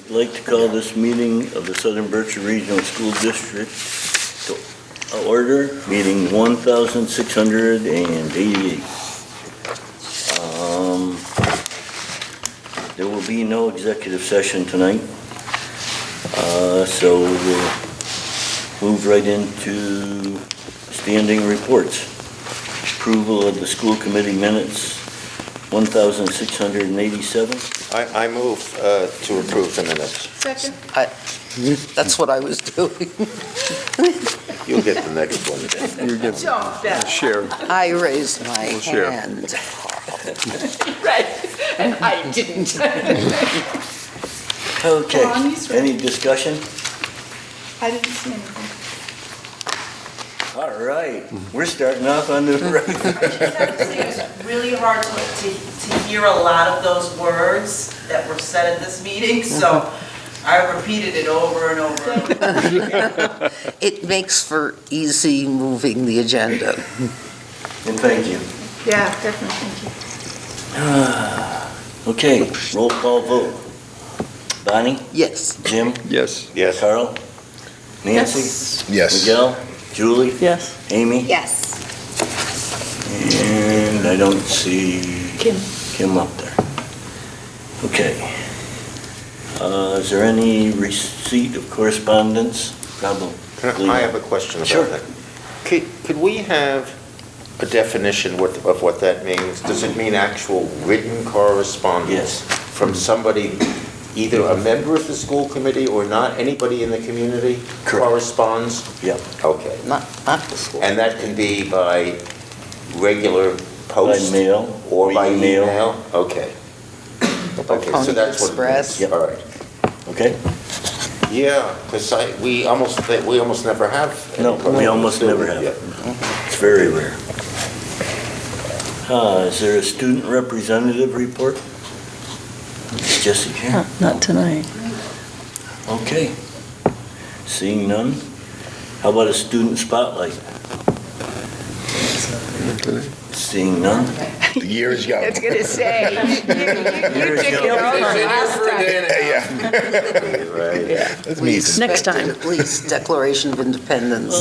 I'd like to call this meeting of the Southern Berkshire Regional School District to order, meeting 1688. There will be no executive session tonight, so we'll move right into standing reports. Approval of the school committee minutes, 1687. I move to approve the minutes. Second. That's what I was doing. You'll get the next one. Jump that. Share. I raised my We'll share. hand. Right, and I didn't. Okay, Bonnie's right. any discussion? I didn't see anything. All right, we're starting off on the right. I just have to say, it's really hard to hear a lot of those words that were said at this meeting, so I repeated it over and over and over. It makes for easy moving the agenda. And thank you. Yeah, definitely, thank you. Okay, roll call vote. Bonnie? Yes. Jim? Yes. Yes. Carl? Nancy? Yes. Miguel? Julie? Yes. Amy? Yes. And I don't see Kim. Kim up there. Okay. Is there any receipt of correspondence? Probably. I have a question about Sure. that. Could we have a definition of what that means? Does it mean actual written correspondence? Yes. From somebody, either a member of the school committee or not, anybody in the community Correct. corresponds? Yep. Okay. Not the school. And that can be by regular post? By mail Or or by email. email? Okay. Okay, so that's what it Express. means. Yep. All right. Okay? Yeah, because we almost never have. No, any we almost never have. Yeah. It's very rare. Is there a student representative report? Is Jesse here? Not tonight. Okay. Seeing none. How about a student spotlight? Seeing none. The year is young. I was gonna say, you Here's took your- it over last time. Right. That's We me. Next expected time. at least Declaration of Independence.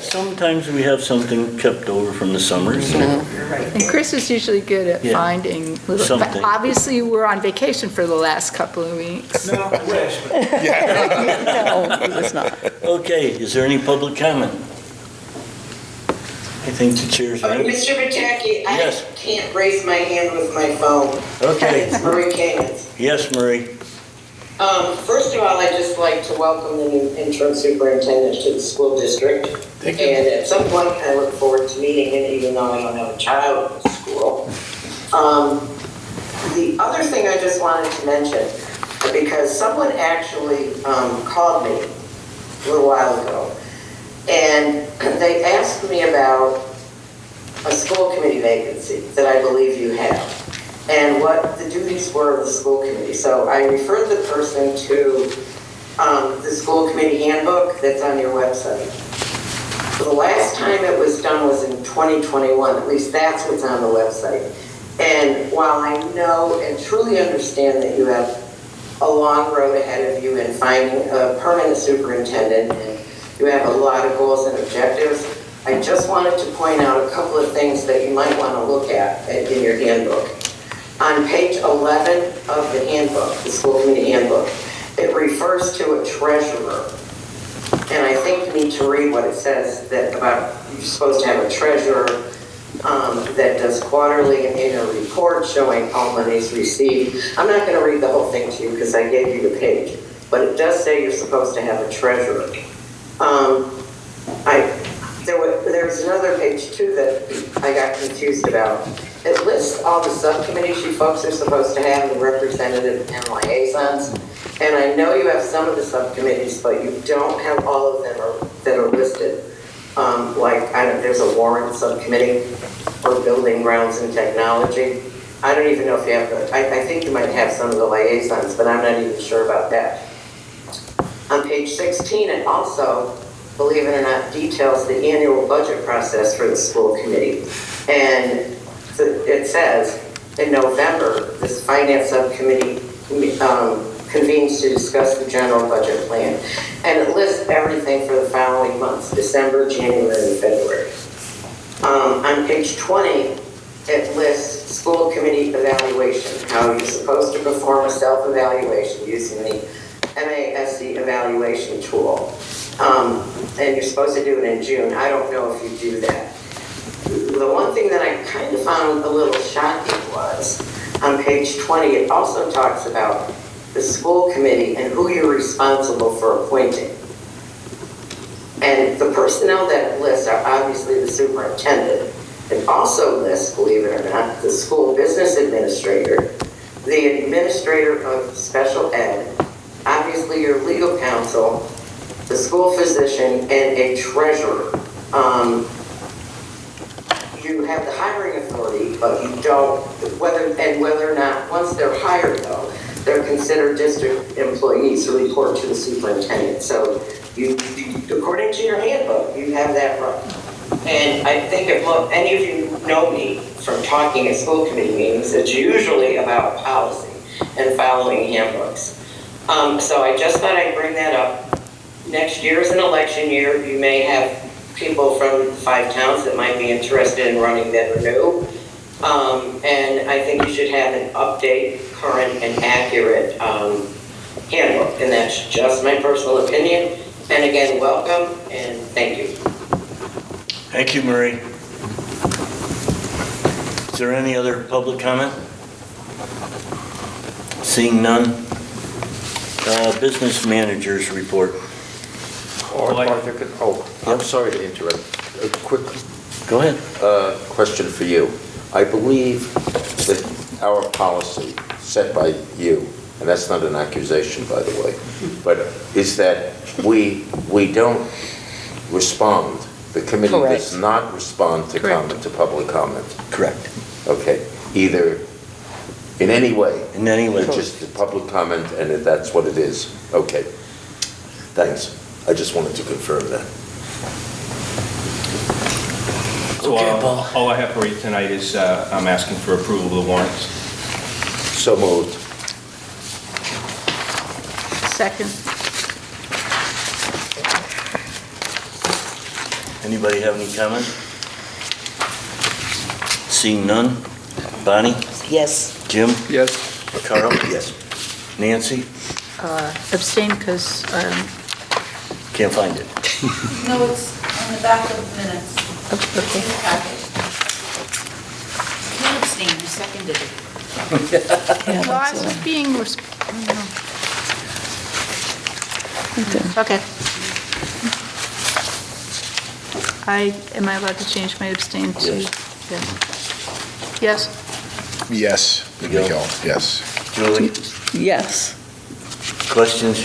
Sometimes we have something kept over from the summer, so And Chris is usually good at Yeah. finding little, Something. obviously, we're on vacation for the last couple of weeks. No, it was not. okay, is there any public comment? I think the chair's ready. Mr. Pataki, Yes. I can't raise my hand with my phone. Okay. It's Marie Kayans. Yes, Marie. First of all, I'd just like to welcome the new interim superintendent to the school district. Thank you. And at some point, I look forward to meeting him, even though I don't have a child in school. The other thing I just wanted to mention, because someone actually called me a little while ago, and they asked me about a school committee vacancy that I believe you have, and what the duties were of the school committee. So I referred the person to the school committee handbook that's on your website. The last time it was done was in 2021, at least that's what's on the website. And while I know and truly understand that you have a long road ahead of you in finding a permanent superintendent, and you have a lot of goals and objectives, I just wanted to point out a couple of things that you might want to look at in your handbook. On page 11 of the handbook, the school committee handbook, it refers to a treasurer. And I think you need to read what it says that about you're supposed to have a treasurer that does quarterly and annual report showing all monies received. I'm not going to read the whole thing to you because I gave you the page, but it does say you're supposed to have a treasurer. There was another page too that I got confused about. It lists all the subcommittees you folks are supposed to have, the representative and liaisons. And I know you have some of the subcommittees, but you don't have all of them that are listed. There's a warrant subcommittee or building grounds and technology. I don't even know if you have I think you might have some of the liaisons, but I'm not even sure about that. On page 16, it also, believe it or not, details the annual budget process for the school committee. And it says, in November, this finance subcommittee convenes to discuss the general budget plan. And it lists everything for the following months, December, January, and February. On page 20, it lists school committee evaluation, how you're supposed to perform a self-evaluation using the R.S.D evaluation tool. And you're supposed to do it in June. I don't know if you do that. The one thing that I kind of found a little shocking was, on page 20, it also talks about the school committee and who you're responsible for appointing. And the personnel that it lists are obviously the superintendent. It also lists, believe it or not, the school business administrator, the administrator of special ed, obviously your legal counsel, the school physician, and a treasurer. You have the hiring authority, but you don't, whether or not, once they're hired though, they're considered district employees who report to the superintendent. So you according to your handbook, you have that right. And I think if any of you know me from talking at school committee meetings, it's usually about policy and following handbooks. So I just thought I'd bring that up. Next year is an election year. You may have people from 5 towns that might be interested in running that renew. And I think you should have an update, current, and accurate handbook. And that's just my personal opinion. And again, welcome and thank you. Thank you, Marie. Is there any other public comment? Seeing none. Business managers report. Arthur, I'm sorry to interrupt. A quick Go ahead. question for you. I believe that our policy set by you, and that's not an accusation, by the way, but is that we don't respond, the committee does Correct. not respond to Correct. comment, to public comment. Correct. Okay, either in any way. In any way. Just the public comment, and that's what it is. Okay, thanks. I just wanted to confirm that. So Okay, Paul. all I have for you tonight is I'm asking for approval of the warrants. So moved. Second. Anybody have any comment? Seeing none. Bonnie? Yes. Jim? Yes. Carl? Yes. Nancy? Abstain because Can't find it. No, it's on the back of the minutes. In the packet. You abstained, you seconded it. well, I was being okay. Am I allowed to change my abstain to? Yes. Yes. Yes, Miguel? Miguel, yes. Julie? Yes. Questions?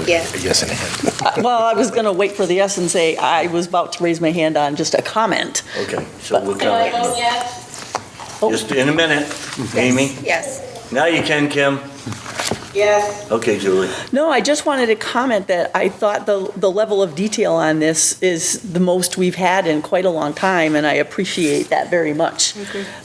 Yes and a hand. Well, I was going to wait for the yes and say I was about to raise my hand on just a comment. Okay, so we'll Can I comment. vote yet? Just in a minute. Amy? Yes. Now you can, Kim. Yes. Okay, Julie. No, I just wanted to comment that I thought the level of detail on this is the most we've had in quite a long time, and I appreciate that very much.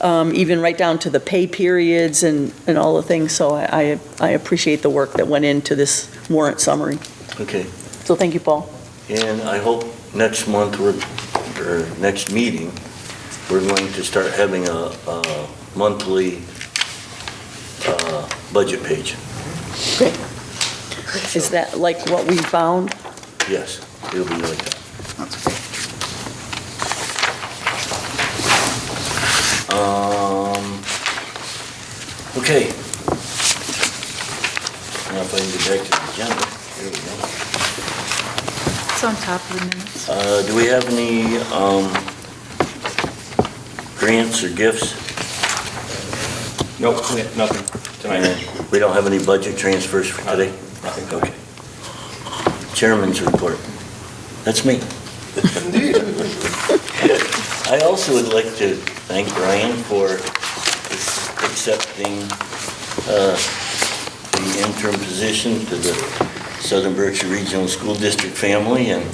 Even right down to the pay periods and all the things, so I appreciate the work that went into this warrant summary. Okay. So thank you, Paul. And I hope next month, or next meeting, we're going to start having a monthly budget page. Great. Is that like what we found? Yes, it'll be like that. Okay. Now if I can get back to the agenda, here we go. It's on top of the minutes. Do we have any grants or gifts? Nope, nothing tonight. We don't have any budget transfers for today? Nothing. Okay. Chairman's report. That's me. I also would like to thank Brian for accepting the interim position to the Southern Berkshire Regional School District family, and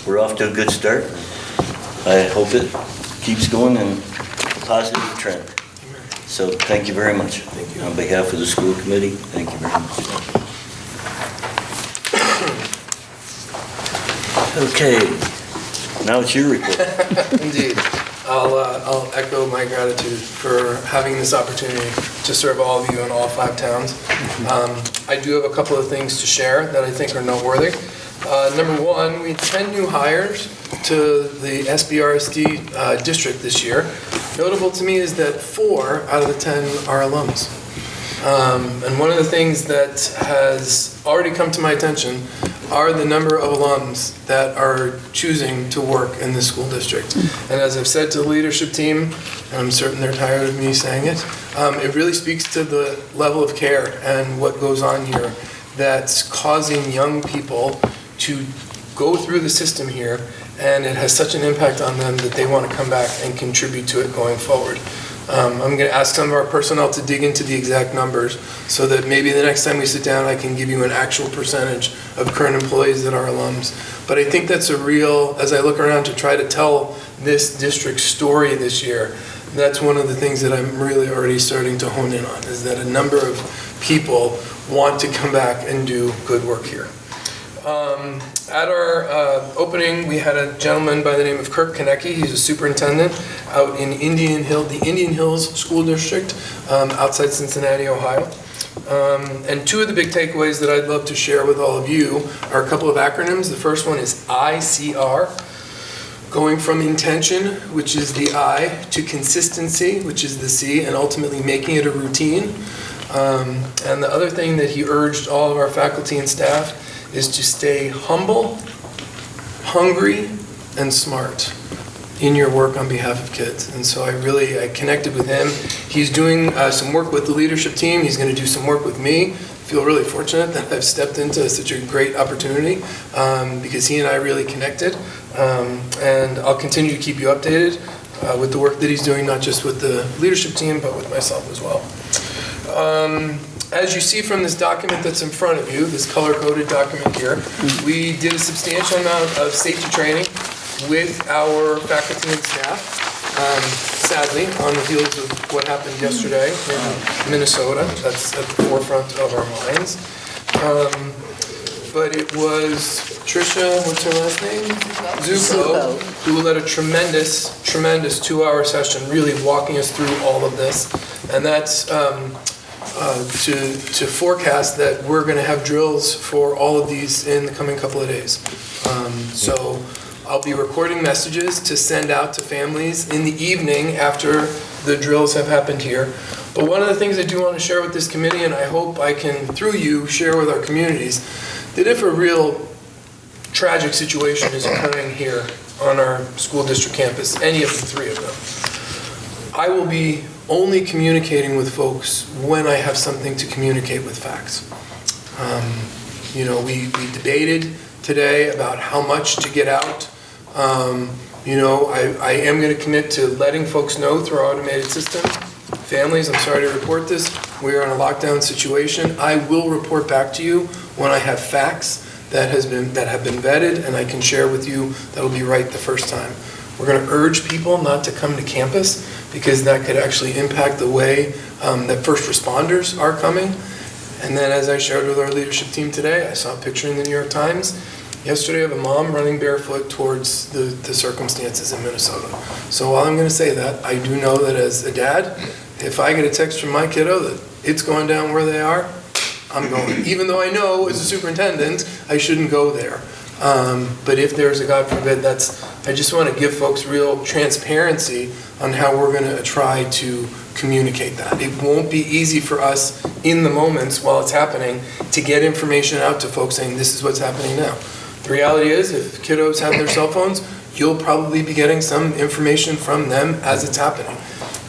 we're off to a good start. I hope it keeps going in a positive trend. So thank you very much. Thank you. On behalf of the school committee, thank you very much. Okay, now it's your report. Indeed. I'll echo my gratitude for having this opportunity to serve all of you in all 5 towns. I do have a couple of things to share that I think are noteworthy. Number one, we had 10 new hires to the R.S.D. district this year. Notable to me is that 4 out of the 10 are alums. And one of the things that has already come to my attention are the number of alums that are choosing to work in the school district. And as I've said to the leadership team, and I'm certain they're tired of me saying it, it really speaks to the level of care and what goes on here that's causing young people to go through the system here, and it has such an impact on them that they want to come back and contribute to it going forward. I'm going to ask some of our personnel to dig into the exact numbers so that maybe the next time we sit down, I can give you an actual percentage of current employees that are alums. But I think that's a real, as I look around to try to tell this district's story this year, that's one of the things that I'm really already starting to hone in on, is that a number of people want to come back and do good work here. At our opening, we had a gentleman by the name of Kirk Konecki. He's a superintendent out in Indian Hills School District, outside Cincinnati, Ohio. And 2 of the big takeaways that I'd love to share with all of you are a couple of acronyms. The first one is ICR, going from intention, which is the I, to consistency, which is the C, and ultimately making it a routine. And the other thing that he urged all of our faculty and staff is to stay humble, hungry, and smart in your work on behalf of kids. And so I connected with him. He's doing some work with the leadership team. He's going to do some work with me. I feel really fortunate that I've stepped into such a great opportunity because he and I really connected. And I'll continue to keep you updated with the work that he's doing, not just with the leadership team, but with myself as well. As you see from this document that's in front of you, this color-coded document here, we did a substantial amount of safety training with our faculty and staff. Sadly, on the heels of what happened yesterday in Minnesota, that's at the forefront of our minds. But it was Tricia, what's her last name? Zuko, who led a tremendous 2-hour session, really walking us through all of this. And that's to forecast that we're going to have drills for all of these in the coming couple of days. So I'll be recording messages to send out to families in the evening after the drills have happened here. But one of the things I do want to share with this committee, and I hope I can, through you, share with our communities, that if a real tragic situation is occurring here on our school district campus, any of the 3 of them, I will be only communicating with folks when I have something to communicate with facts. We debated today about how much to get out. I am going to commit to letting folks know through our automated system. Families, I'm sorry to report this, we are in a lockdown situation. I will report back to you when I have facts that have been vetted, and I can share with you that'll be right the first time. We're going to urge people not to come to campus because that could actually impact the way that first responders are coming. And then, as I shared with our leadership team today, I saw a picture in the New York Times yesterday of a mom running barefoot towards the circumstances in Minnesota. So while I'm going to say that, I do know that as a dad, if I get a text from my kiddo that it's going down where they are, I'm going. Even though I know as a superintendent, I shouldn't go there. But if there's a, God forbid, I just want to give folks real transparency on how we're going to try to communicate that. It won't be easy for us in the moments while it's happening to get information out to folks saying this is what's happening now. The reality is if kiddos have their cell phones, you'll probably be getting some information from them as it's happening.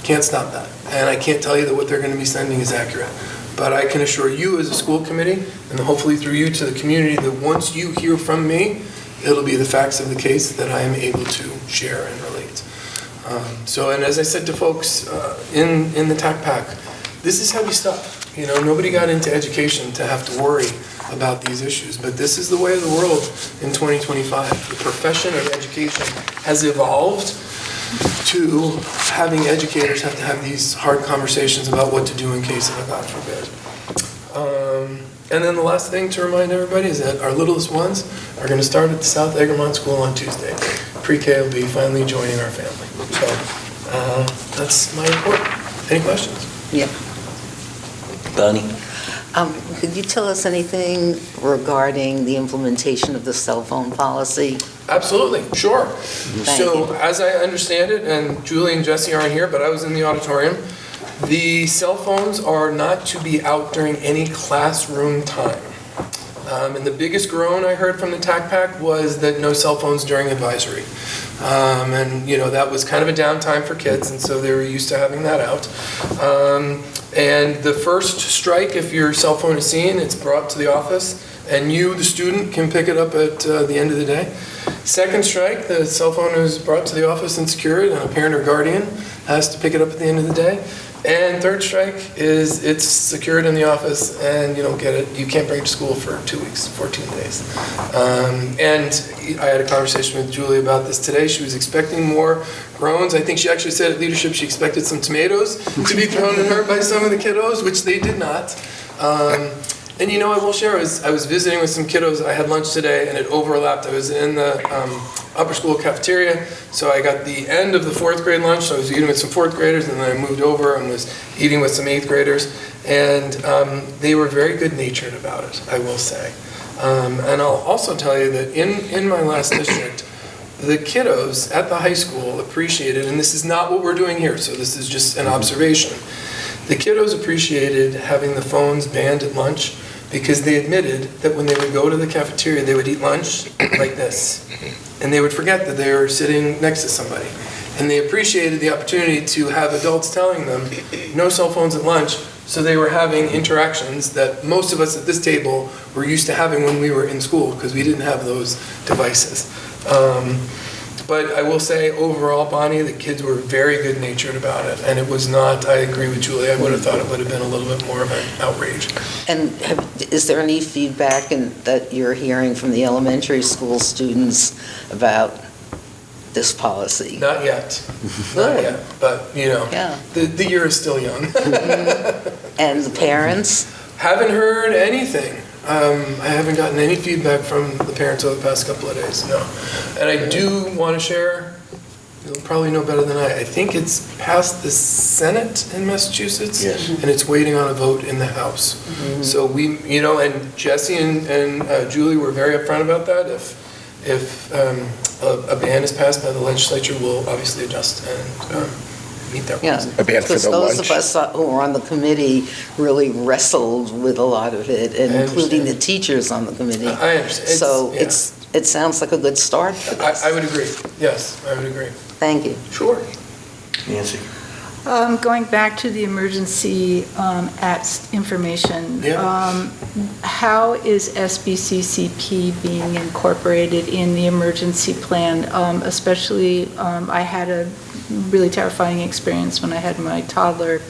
Can't stop that. And I can't tell you that what they're going to be sending is accurate. But I can assure you as a school committee, and hopefully through you to the community, that once you hear from me, it'll be the facts of the case that I am able to share and relate. And as I said to folks in the TAC Pack, this is heavy stuff. Nobody got into education to have to worry about these issues, but this is the way of the world in 2025. The profession of education has evolved to having educators have to have these hard conversations about what to do in case of a God forbid. And then the last thing to remind everybody is that our littlest ones are going to start at the South Egremont School on Tuesday. Pre-K will be finally joining our family. So that's my report. Any questions? Yeah. Bonnie? Could you tell us anything regarding the implementation of the cell phone policy? Absolutely, sure. Thank So you. as I understand it, and Julie and Jesse aren't here, but I was in the auditorium, the cell phones are not to be out during any classroom time. And the biggest groan I heard from the TAC was that no cell phones during advisory. And, that was kind of a downtime for kids, and so they were used to having that out. And the first strike, if your cell phone is seen, it's brought to the office, and you, the student, can pick it up at the end of the day. Second strike, the cell phone is brought to the office and secured, and a parent or guardian has to pick it up at the end of the day. And third strike is it's secured in the office and you don't get it. You can't bring it to school for 2 weeks, 14 days. And I had a conversation with Julie about this today. She was expecting more groans. I think she actually said at leadership she expected some tomatoes to be thrown at her by some of the kiddos, which they did not. And I will share, I was visiting with some kiddos. I had lunch today and it overlapped. I was in the upper school cafeteria, so I got the end of the 4th grade lunch. So I was eating with some 4th graders, and then I moved over and was eating with some 8th graders. And they were very good-natured about it, I will say. And I'll also tell you that in my last district, the kiddos at the high school appreciated, and this is not what we're doing here, so this is just an observation. The kiddos appreciated having the phones banned at lunch because they admitted that when they would go to the cafeteria, they would eat lunch like this. And they would forget that they were sitting next to somebody. And they appreciated the opportunity to have adults telling them, no cell phones at lunch, so they were having interactions that most of us at this table were used to having when we were in school, because we didn't have those devices. But I will say, overall, Bonnie, the kids were very good-natured about it, and it was not, I agree with Julie, I would have thought it would have been a little bit more of an outrage. And is there any feedback that you're hearing from the elementary school students about this policy? Not yet. Not Good. yet, but, Yeah. the year is still young. And the parents? Haven't heard anything. I haven't gotten any feedback from the parents over the past couple of days, no. And I do want to share, you'll probably know better than I think it's passed the Senate in Massachusetts. Yes. And it's waiting on a vote in the House. So we, and Jesse and Julie were very upfront about that. If a ban is passed by the legislature, we'll obviously adjust and meet that. Yeah, A ban for because the those lunch? of us who were on the committee really wrestled with a lot of it, and I including the understand. teachers on the committee. I understand. So Yeah. it sounds like a good start for this. I would agree. Yes, I would agree. Thank you. Sure. Nancy? Going back to the emergency acts information. Yeah. How is SBCCP being incorporated in the emergency plan? Especially, I had a really terrifying experience when I had my toddler.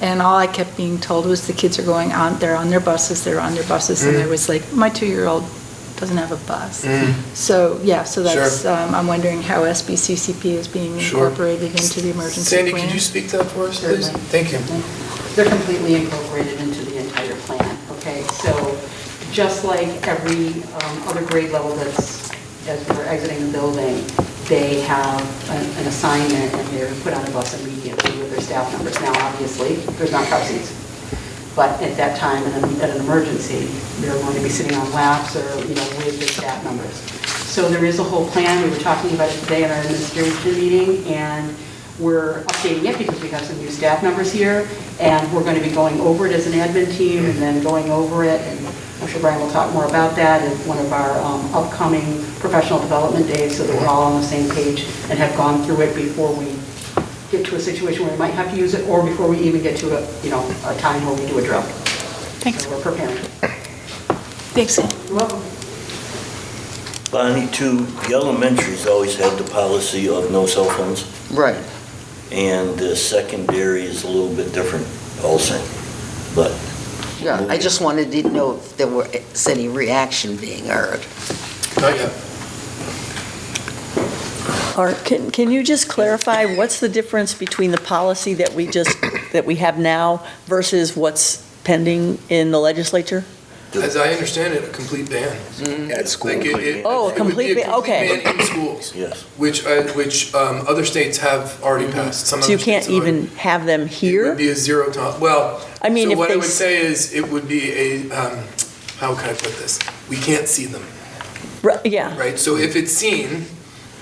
And all I kept being told was the kids are going on, they're on their buses, and there was like, my 2-year-old doesn't have a bus. So that's, I'm wondering how SBCCP is being Sure. incorporated into the emergency Sandy, plan. could you speak to that for us, please? Certainly. Thank you. They're completely incorporated into the entire plan, okay? So just like every other grade level that's, as we're exiting the building, they have an assignment and they're put on a bus immediately with their staff members. Now, obviously, there's not car seats. But at that time, at an emergency, they're going to be sitting on laps or, with their staff members. So there is a whole plan. We were talking about it today in our administration meeting, and we're updating it because we have some new staff members here, and we're going to be going over it as an admin team and then going over it, and I'm sure Brian will talk more about that at one of our upcoming professional development days so that we're all on the same page and have gone through it before we get to a situation where we might have to use it, or before we even get to a time where we do a drill. Thanks. So we're preparing. Thanks, Ann. You're welcome. Bonnie, too, the elementaries always had the policy of no cell phones, Right. and the secondary is a little bit different also, but. Yeah, I just wanted to know if there was any reaction being heard. Not yet. part. Can you just clarify, what's the difference between the policy that we have now versus what's pending in the legislature? As I understand it, a complete ban. At school. Like it Oh, a would be complete ban, okay. ban in schools. Yes. Which other states have already passed. Some So you other can't states have already- even have them It here? would be a zero tolerance. Well, I mean, so if what they I would s- say is, it would be a, how can I put this? We can't see them, Yeah, right? So if it's seen,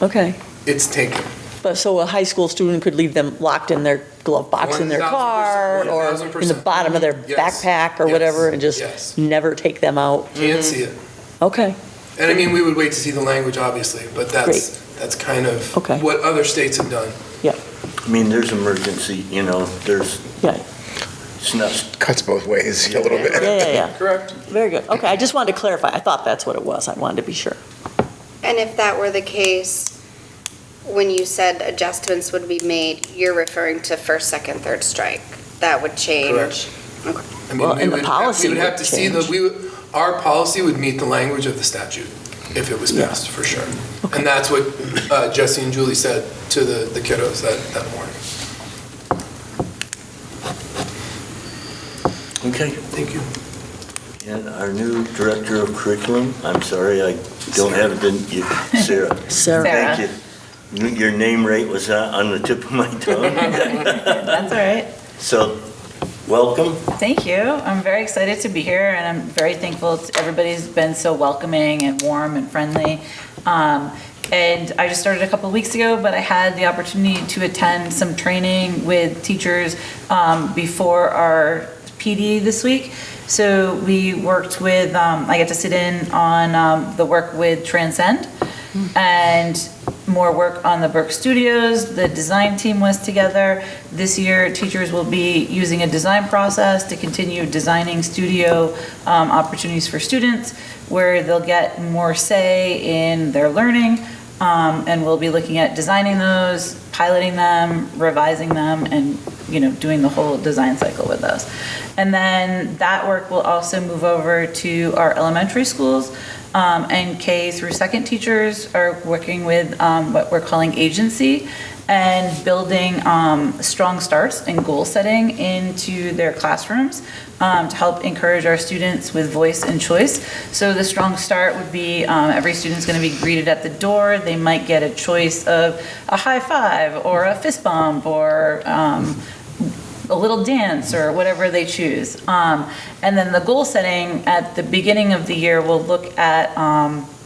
okay. it's taken. But so a high school student could leave them locked in their glove box in their 1000%, car or in the 1000%. bottom of their Yes. backpack or Yes. whatever and Yes. just never take them out? Can't see it. Okay, And I mean, we would wait to see the language, obviously, but that's kind of Okay. what other states have done. I mean, there's emergency, there's, yeah, it's not, Cuts both ways a little bit. yeah. Correct. Very good. Okay, I just wanted to clarify. I thought that's what it was. I wanted to be sure. And if that were the case, when you said adjustments would be made, you're referring to first, second, third strike. That would change. Correct. Okay. I mean, Well, we and the would policy we would have would to see the, change. our policy would meet the language of the statute if it was passed, for sure. And that's what Jesse and Julie said to the kiddos that morning. okay. Thank you. And our new director of curriculum, I'm sorry, I don't have it, Sarah. Sarah. Thank you. Your name right was on the tip of my tongue. That's all right. So, welcome. Thank you. I'm very excited to be here, and I'm very thankful. Everybody's been so welcoming and warm and friendly. And I just started a couple of weeks ago, but I had the opportunity to attend some training with teachers before our PD this week. So we worked with, I get to sit in on the work with Transcend and more work on the Burke Studios. The design team was together. This year, teachers will be using a design process to continue designing studio opportunities for students where they'll get more say in their learning. And we'll be looking at designing those, piloting them, revising them, and doing the whole design cycle with those. And then that work will also move over to our elementary schools. And K through second teachers are working with what we're calling agency and building strong starts and goal setting into their classrooms to help encourage our students with voice and choice. So the strong start would be every student's going to be greeted at the door. They might get a choice of a high five or a fist bump or a little dance or whatever they choose. And then the goal setting at the beginning of the year will look at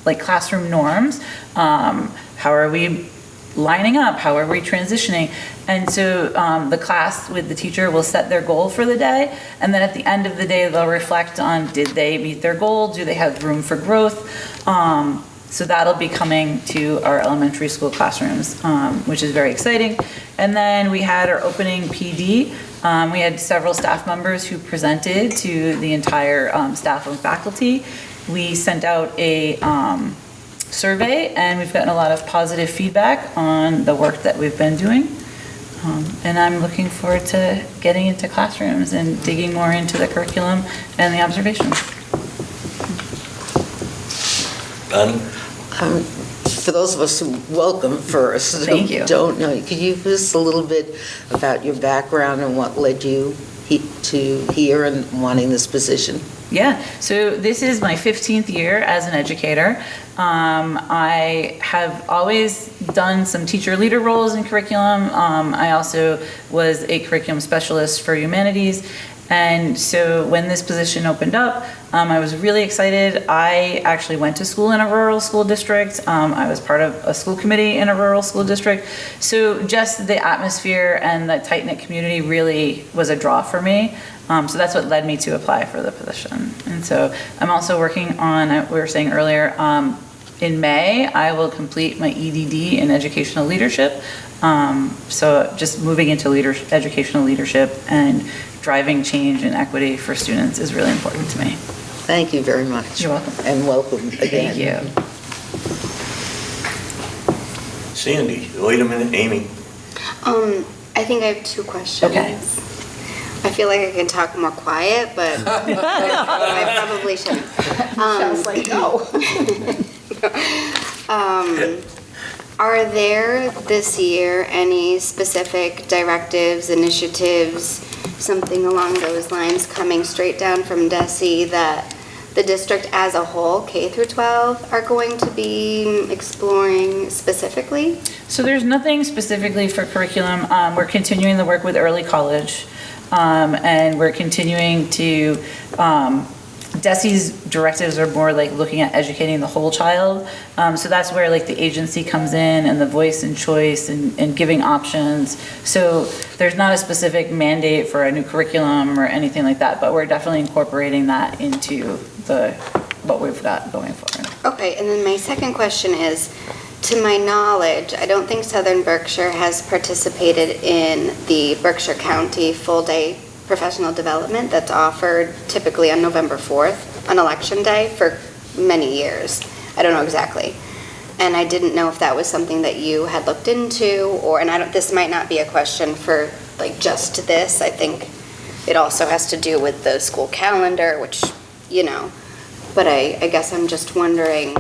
like classroom norms. How are we lining up? How are we transitioning? And so the class with the teacher will set their goal for the day. And then at the end of the day, they'll reflect on, did they meet their goal? Do they have room for growth? So that'll be coming to our elementary school classrooms, which is very exciting. And then we had our opening PD. We had several staff members who presented to the entire staff and faculty. We sent out a survey, and we've gotten a lot of positive feedback on the work that we've been doing. And I'm looking forward to getting into classrooms and digging more into the curriculum and the observations. For those of us who welcome first, Thank you. who don't know, could you give us a little bit about your background and what led you to here and wanting this position? Yeah, so this is my 15th year as an educator. I have always done some teacher leader roles in curriculum. I also was a curriculum specialist for humanities. And so when this position opened up, I was really excited. I actually went to school in a rural school district. I was part of a school committee in a rural school district. So just the atmosphere and the tight-knit community really was a draw for me. So that's what led me to apply for the position. And so I'm also working on, we were saying earlier, in May, I will complete my EDD in educational leadership. So just moving into educational leadership and driving change and equity for students is really important to me. Thank you very much. You're welcome. And welcome again. Thank you. Sandy, wait a minute, Amy. I think I have two questions. Okay. I feel like I can talk more quiet, but I probably shouldn't. Sounds like no. Are there this year any specific directives, initiatives, something along those lines coming straight down from DESE that the district as a whole, K through 12, are going to be exploring specifically? So there's nothing specifically for curriculum. We're continuing the work with early college, and we're continuing to, DESE's directives are more like looking at educating the whole child. So that's where like the agency comes in and the voice and choice and giving options. So there's not a specific mandate for a new curriculum or anything like that, but we're definitely incorporating that into what we've got going forward. Okay, and then my second question is, to my knowledge, I don't think Southern Berkshire has participated in the Berkshire County full-day professional development that's offered typically on November 4th, on Election Day, for many years. I don't know exactly. And I didn't know if that was something that you had looked into, or, and this might not be a question for like just this. I think it also has to do with the school calendar, which, you know, but I guess I'm just wondering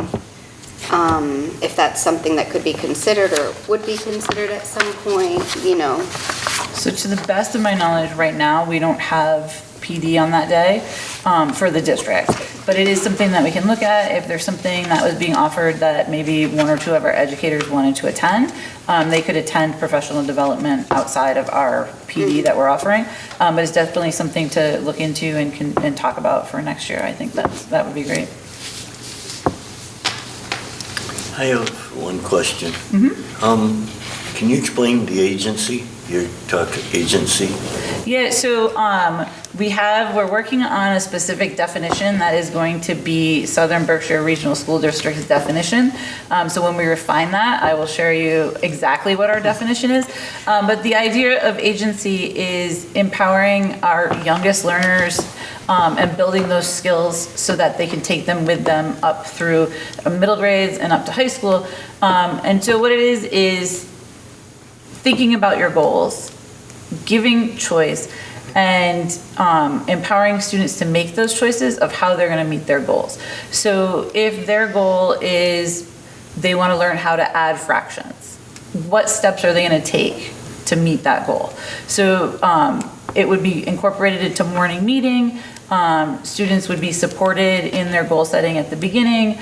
if that's something that could be considered or would be considered at some point, you know. So to the best of my knowledge, right now, we don't have PD on that day for the district. But it is something that we can look at. If there's something that was being offered that maybe one or two of our educators wanted to attend, they could attend professional development outside of our PD that we're offering. But it's definitely something to look into and talk about for next year. I think that would be great. I have one question. Can you explain the agency? Your talk agency? Yeah, so we're working on a specific definition that is going to be Southern Berkshire Regional School District's definition. So when we refine that, I will share you exactly what our definition is. But the idea of agency is empowering our youngest learners and building those skills so that they can take them with them up through middle grades and up to high school. And so what it is thinking about your goals, giving choice, and empowering students to make those choices of how they're going to meet their goals. So if their goal is they want to learn how to add fractions, what steps are they going to take to meet that goal? So it would be incorporated into morning meeting. Students would be supported in their goal setting at the beginning.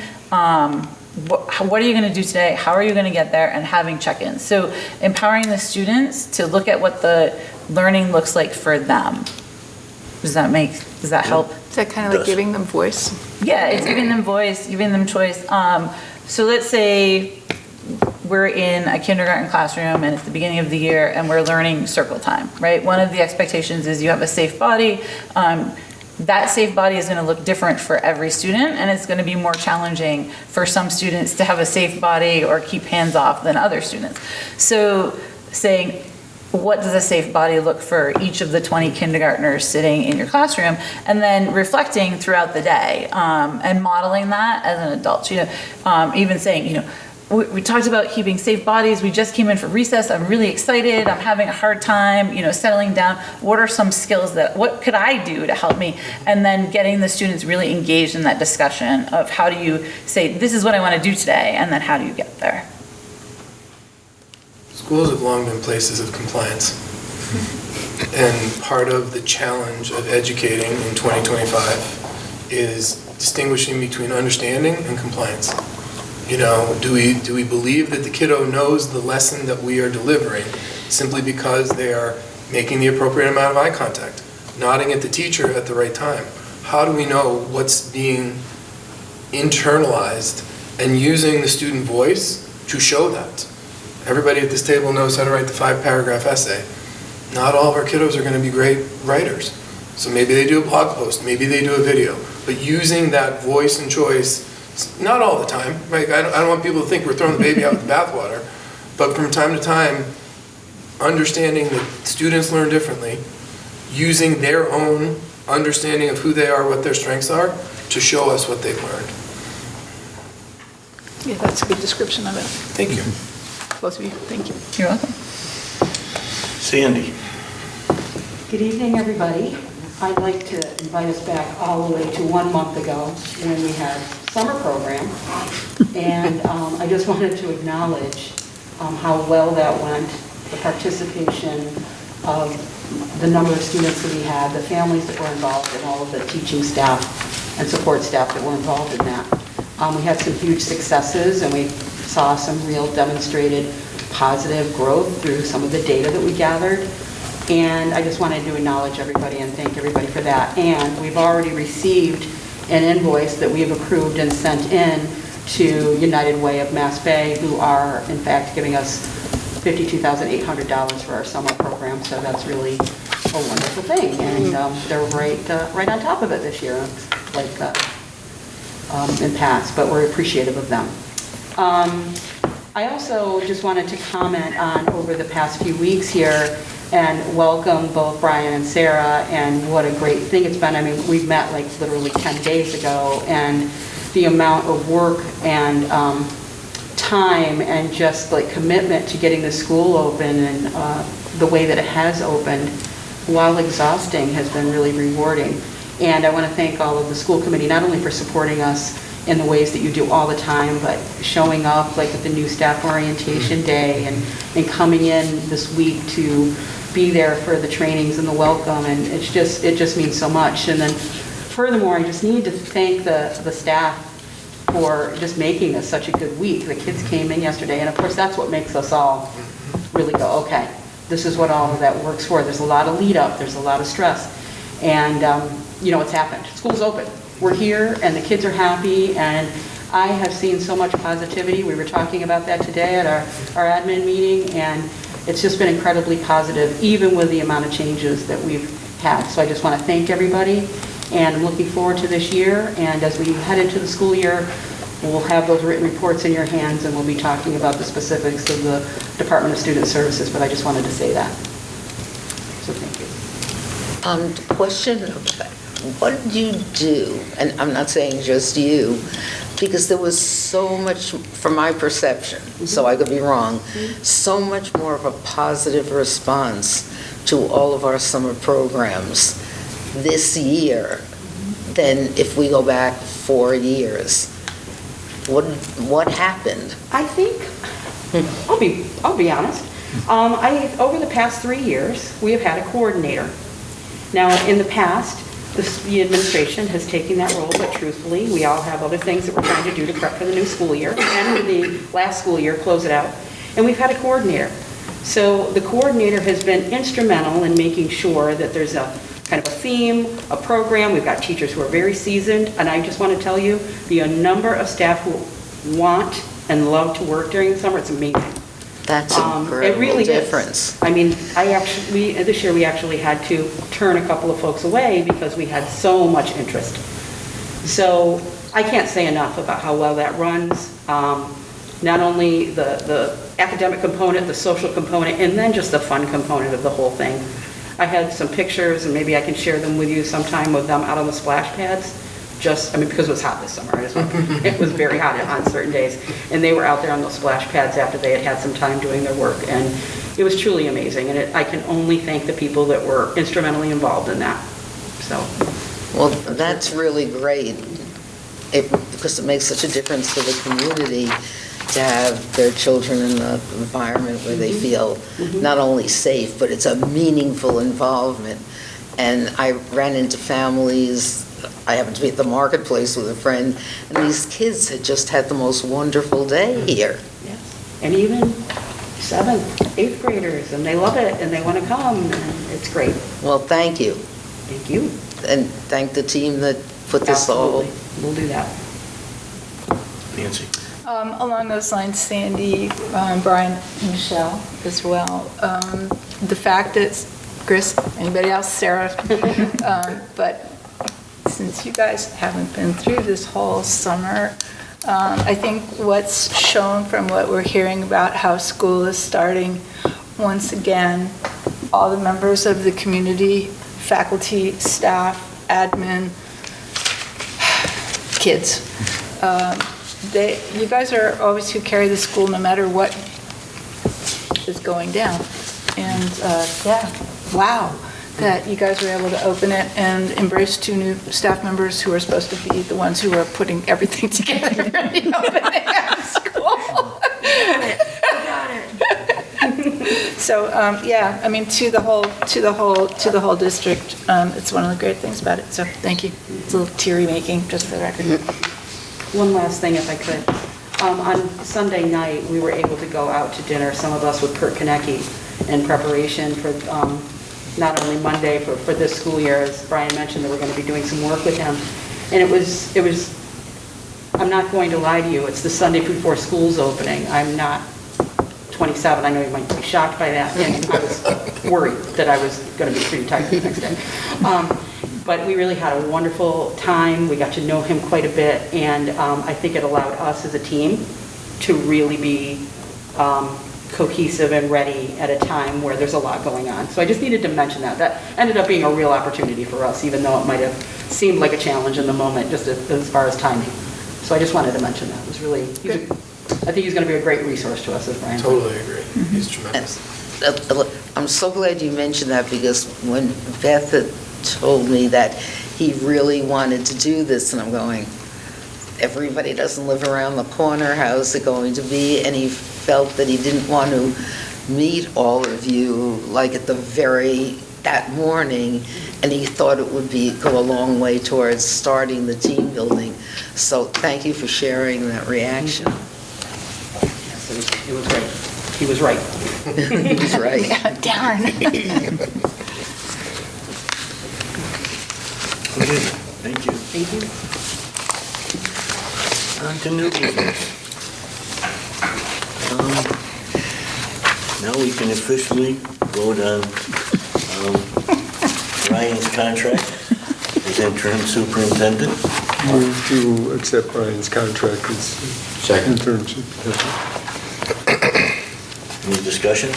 What are you going to do today? How are you going to get there? And having check-ins. So empowering the students to look at what the learning looks like for them. Does that help? Is that kind of like giving them voice? Yeah, it's giving them voice, giving them choice. So let's say we're in a kindergarten classroom and it's the beginning of the year and we're learning circle time, right? One of the expectations is you have a safe body. That safe body is going to look different for every student, and it's going to be more challenging for some students to have a safe body or keep hands off than other students. So saying, what does a safe body look for each of the 20 kindergartners sitting in your classroom, and then reflecting throughout the day and modeling that as an adult. Even saying, we talked about keeping safe bodies. We just came in for recess. I'm really excited. I'm having a hard time, settling down. What are some skills what could I do to help me? And then getting the students really engaged in that discussion of how do you say, this is what I want to do today, and then how do you get there? Schools have long been places of compliance. And part of the challenge of educating in 2025 is distinguishing between understanding and compliance. Do we believe that the kiddo knows the lesson that we are delivering simply because they are making the appropriate amount of eye contact, nodding at the teacher at the right time? How do we know what's being internalized and using the student voice to show that? Everybody at this table knows how to write the 5-paragraph essay. Not all of our kiddos are going to be great writers. So maybe they do a blog post, maybe they do a video, but using that voice and choice, not all the time, right? I don't want people to think we're throwing the baby out with the bathwater, but from time to time, understanding that students learn differently, using their own understanding of who they are, what their strengths are, to show us what they've learned. Yeah, that's a good description of it. Thank you. Both of you, thank you. You're welcome. Sandy. Good evening, everybody. I'd like to invite us back all the way to 1 month ago when we had summer program. And I just wanted to acknowledge how well that went, the participation of the number of students that we had, the families that were involved, and all of the teaching staff and support staff that were involved in that. We had some huge successes, and we saw some real demonstrated positive growth through some of the data that we gathered. And I just wanted to acknowledge everybody and thank everybody for that. And we've already received an invoice that we have approved and sent in to United Way of Mass Bay, who are in fact giving us $52,800 for our summer program. So that's really a wonderful thing. And they're right on top of it this year, like in past, but we're appreciative of them. I also just wanted to comment on over the past few weeks here and welcome both Brian and Sarah, and what a great thing it's been. I mean, we've met like literally 10 days ago, and the amount of work and time and just like commitment to getting the school open and the way that it has opened, while exhausting, has been really rewarding. And I want to thank all of the school committee, not only for supporting us in the ways that you do all the time, but showing up like at the new staff orientation day and coming in this week to be there for the trainings and the welcome, and it just means so much. And then furthermore, I just need to thank the staff for just making this such a good week. The kids came in yesterday, and of course that's what makes us all really go, okay, this is what all of that works for. There's a lot of lead up, there's a lot of stress, and you know, it's happened. School's open. We're here, and the kids are happy, and I have seen so much positivity. We were talking about that today at our admin meeting, and it's just been incredibly positive, even with the amount of changes that we've had. So I just want to thank everybody, and I'm looking forward to this year. And as we head into the school year, we'll have those written reports in your hands, and we'll be talking about the specifics of the Department of Student Services, but I just wanted to say that. So thank you. Question, what did you do? And I'm not saying just you, because there was so much, from my perception, so I could be wrong, so much more of a positive response to all of our summer programs this year than if we go back 4 years. What happened? I think, I'll be honest, over the past 3 years, we have had a coordinator. Now, in the past, the administration has taken that role, but truthfully, we all have other things that we're trying to do to prep for the new school year, and the last school year, close it out. And we've had a coordinator. So the coordinator has been instrumental in making sure that there's a kind of a theme, a program. We've got teachers who are very seasoned, and I just want to tell you, the number of staff who want and love to work during the summer, it's amazing. That's a incredible it really difference. Is. I mean, this year we actually had to turn a couple of folks away because we had so much interest. So I can't say enough about how well that runs. Not only the academic component, the social component, and then just the fun component of the whole thing. I had some pictures, and maybe I can share them with you sometime, with them out on the splash pads. Because it was hot this summer. It was very hot on certain days. And they were out there on those splash pads after they had had some time doing their work. And it was truly amazing. And I can only thank the people that were instrumentally involved in that. So. Well, that's really great, because it makes such a difference to the community to have their children in an environment where they feel not only safe, but it's a meaningful involvement. And I ran into families. I happened to be at the marketplace with a friend, and these kids had just had the most wonderful day here. Yes, and even 7th, 8th graders, and they love it, and they want to come, and it's great. Well, thank you. Thank you. And thank the team that put this all. Absolutely, we'll do that. Nancy. Along those lines, Sandy, Brian, and Michelle as well. The fact that, Chris, anybody else, Sarah, but since you guys haven't been through this whole summer, I think what's shown from what we're hearing about how school is starting, once again, all the members of the community, faculty, staff, admin, kids, you guys are always who carry the school no matter what is going down. And yeah, wow, that you guys were able to open it and embrace 2 new staff members who are supposed to be the ones who are putting everything together for the opening of school. We got it. So, yeah, I mean, to the whole district, it's one of the great things about it, so thank you. It's a little teary making, just for the record. One last thing, if I could. On Sunday night, we were able to go out to dinner, some of us with Kurt Konecki, in preparation for not only Monday, for this school year, as Brian mentioned, that we're going to be doing some work with him. And it was, I'm not going to lie to you, it's the Sunday before school's opening. I'm not 27, I know you might be shocked by that, and I was worried that I was going to be pretty tired the next day. But we really had a wonderful time, we got to know him quite a bit, and I think it allowed us as a team to really be cohesive and ready at a time where there's a lot going on. So I just needed to mention that. That ended up being a real opportunity for us, even though it might have seemed like a challenge in the moment, just as far as timing. So I just wanted to mention that. It was really, I think he's going to be a great resource to us, as Brian said. Totally agree. He's tremendous. I'm so glad you mentioned that, because when Beth had told me that he really wanted to do this, and I'm going, everybody doesn't live around the corner, how's it going to be? And he felt that he didn't want to meet all of you like at that morning, and he thought it would go a long way towards starting the team building. So thank you for sharing that reaction. Yes, it was great. He was right. He was right. Yeah, darn. Okay, thank you. Thank you. On to new business. Now we can officially vote on Ryan's contract as interim superintendent. Move to accept Brian's contract as interim superintendent. Any discussion?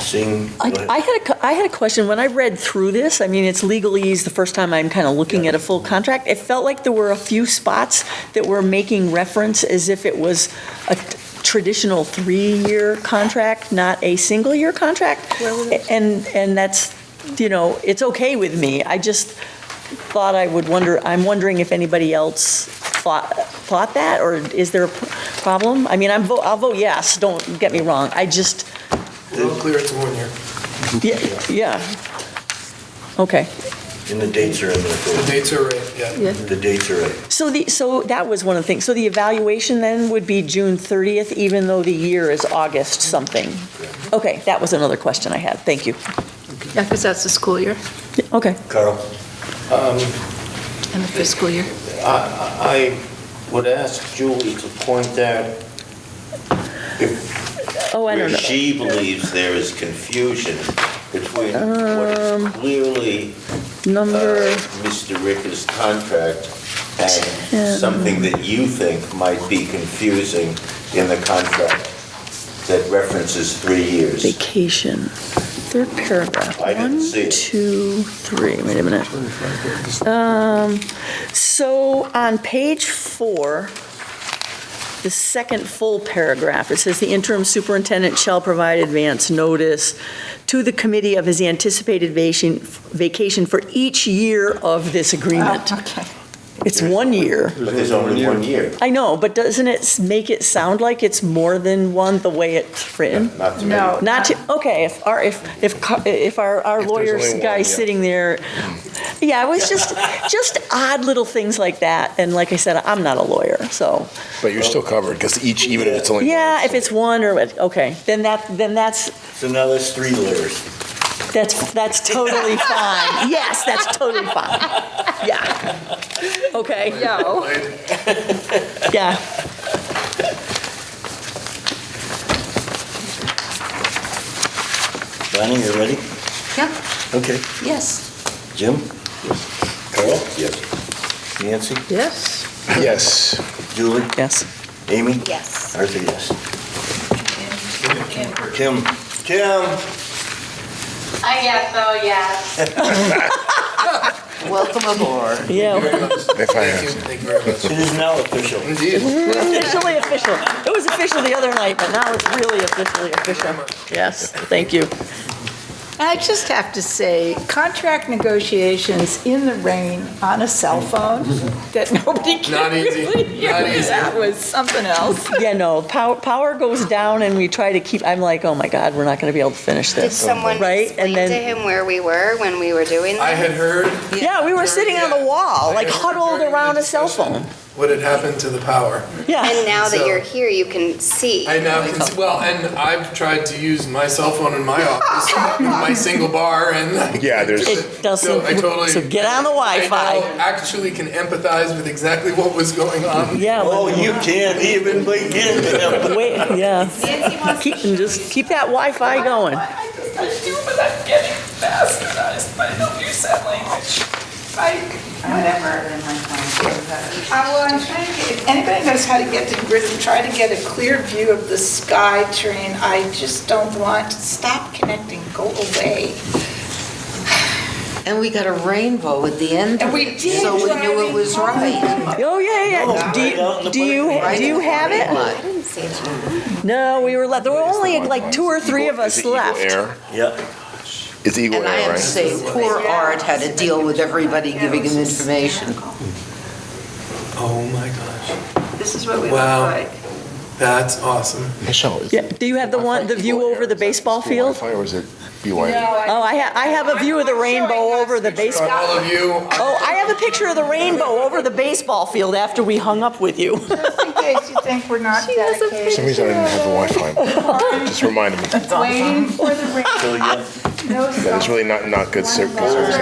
Seeing, go ahead. I had a question. When I read through this, I mean, it's legalese, the first time I'm kind of looking at a full contract. It felt like there were a few spots that were making reference as if it was a traditional 3-year contract, not a single-year contract. And that's, it's okay with me. I just thought I'm wondering if anybody else thought that, or is there a problem? I mean, I'll vote yes, don't get me wrong. I just... We're all clear, it's 1 year. Yeah. Okay. And the dates are in there. The dates are right, yeah. The dates are right. So that was one of the things. So the evaluation then would be June 30th, even though the year is August something? Okay, that was another question I had. Thank you. Yeah, because that's the school year Okay. Carl? and the fiscal year. I would ask Julie to point out where she believes there is confusion between what is clearly Mr. Ricker's contract and something that you think might be confusing in the contract that references 3 years. Vacation. Third paragraph. I didn't see it. 1, 2, 3. Wait a minute. So on page 4, the second full paragraph, it says the interim superintendent shall provide advance notice to the committee of his anticipated vacation for each year of this agreement. Oh, okay. It's 1 year. But there's only 1 year. I know, but doesn't it make it sound like it's more than one the way it's written? Not to me. No. Not to, okay, if our lawyer's only one, guy yeah. sitting there, yeah, it was just odd little things like that. And like I said, I'm not a lawyer, so. But you're still covered, because even if it's only one. Yeah, if it's one or, okay, then that's So now that's 3 lawyers. That's totally fine. Yes, that's totally fine. Yeah. Okay. Yo. Yeah. Bonnie, you ready? Yeah, Okay. yes. Jim? Carl? Yes. Nancy? Yes. Yes. Julie? Yes. Amy? Yes. Arthur, yes. Kim? Kim? I guess so, yes. Welcome aboard. Yeah. If I Thank you, have. thank you very much. It is now official. Indeed. Officially official. It was official the other night, but now it's really officially official. Yes, thank you. I just have to say, contract negotiations in the rain on a cell phone that nobody can Not easy. really hear. Not easy. That was something else. Yeah, no, power goes down and we try to keep, I'm like, oh my God, we're not going to be able to finish Did this. someone Right? explain And to then, him where we were when we were doing I that? had heard. yeah, we were sitting on the wall, like huddled around a cell phone. What had happened to the power. Yeah. And now that So- you're here, you can see. I now can see, well, and I've tried to use my cell phone in my office with my single bar and. Yeah, there's- It doesn't, I totally. so get on the I Wi-Fi. now actually can empathize with exactly what was going on. Yeah. Oh, you can't even begin to. Wait, yeah. Keep that Wi-Fi going. I do, but I'm getting bastardized by no use language. Whatever. Well, I'm trying to get, if anybody knows how to get to Britain, try to get a clear view of the Sky Train. I just don't want to stop connecting, go away. And we got a rainbow at the end. And we did. So we knew it was right. Oh, yeah. Do you have it? I didn't see it. No, we were left, there were only like 2 or 3 of us Is it Eagle left. Air? Yeah. It's Eagle And I Air, have to right? say, poor Art had to deal with everybody giving him information. Oh my gosh, This is what we Wow. look like. that's awesome. Michelle, is Yeah, do you have the view over the baseball field? Wi-Fi or is it BYU? Oh, I have a view of the rainbow over the For baseball. all of you, Oh, I have a picture of the rainbow over the baseball field after we hung up with you. Just in case you think we're not For dedicated. some reason, I didn't have the Wi-Fi. Just reminded me. Waiting for the rain. So, yeah. No That is really not good service.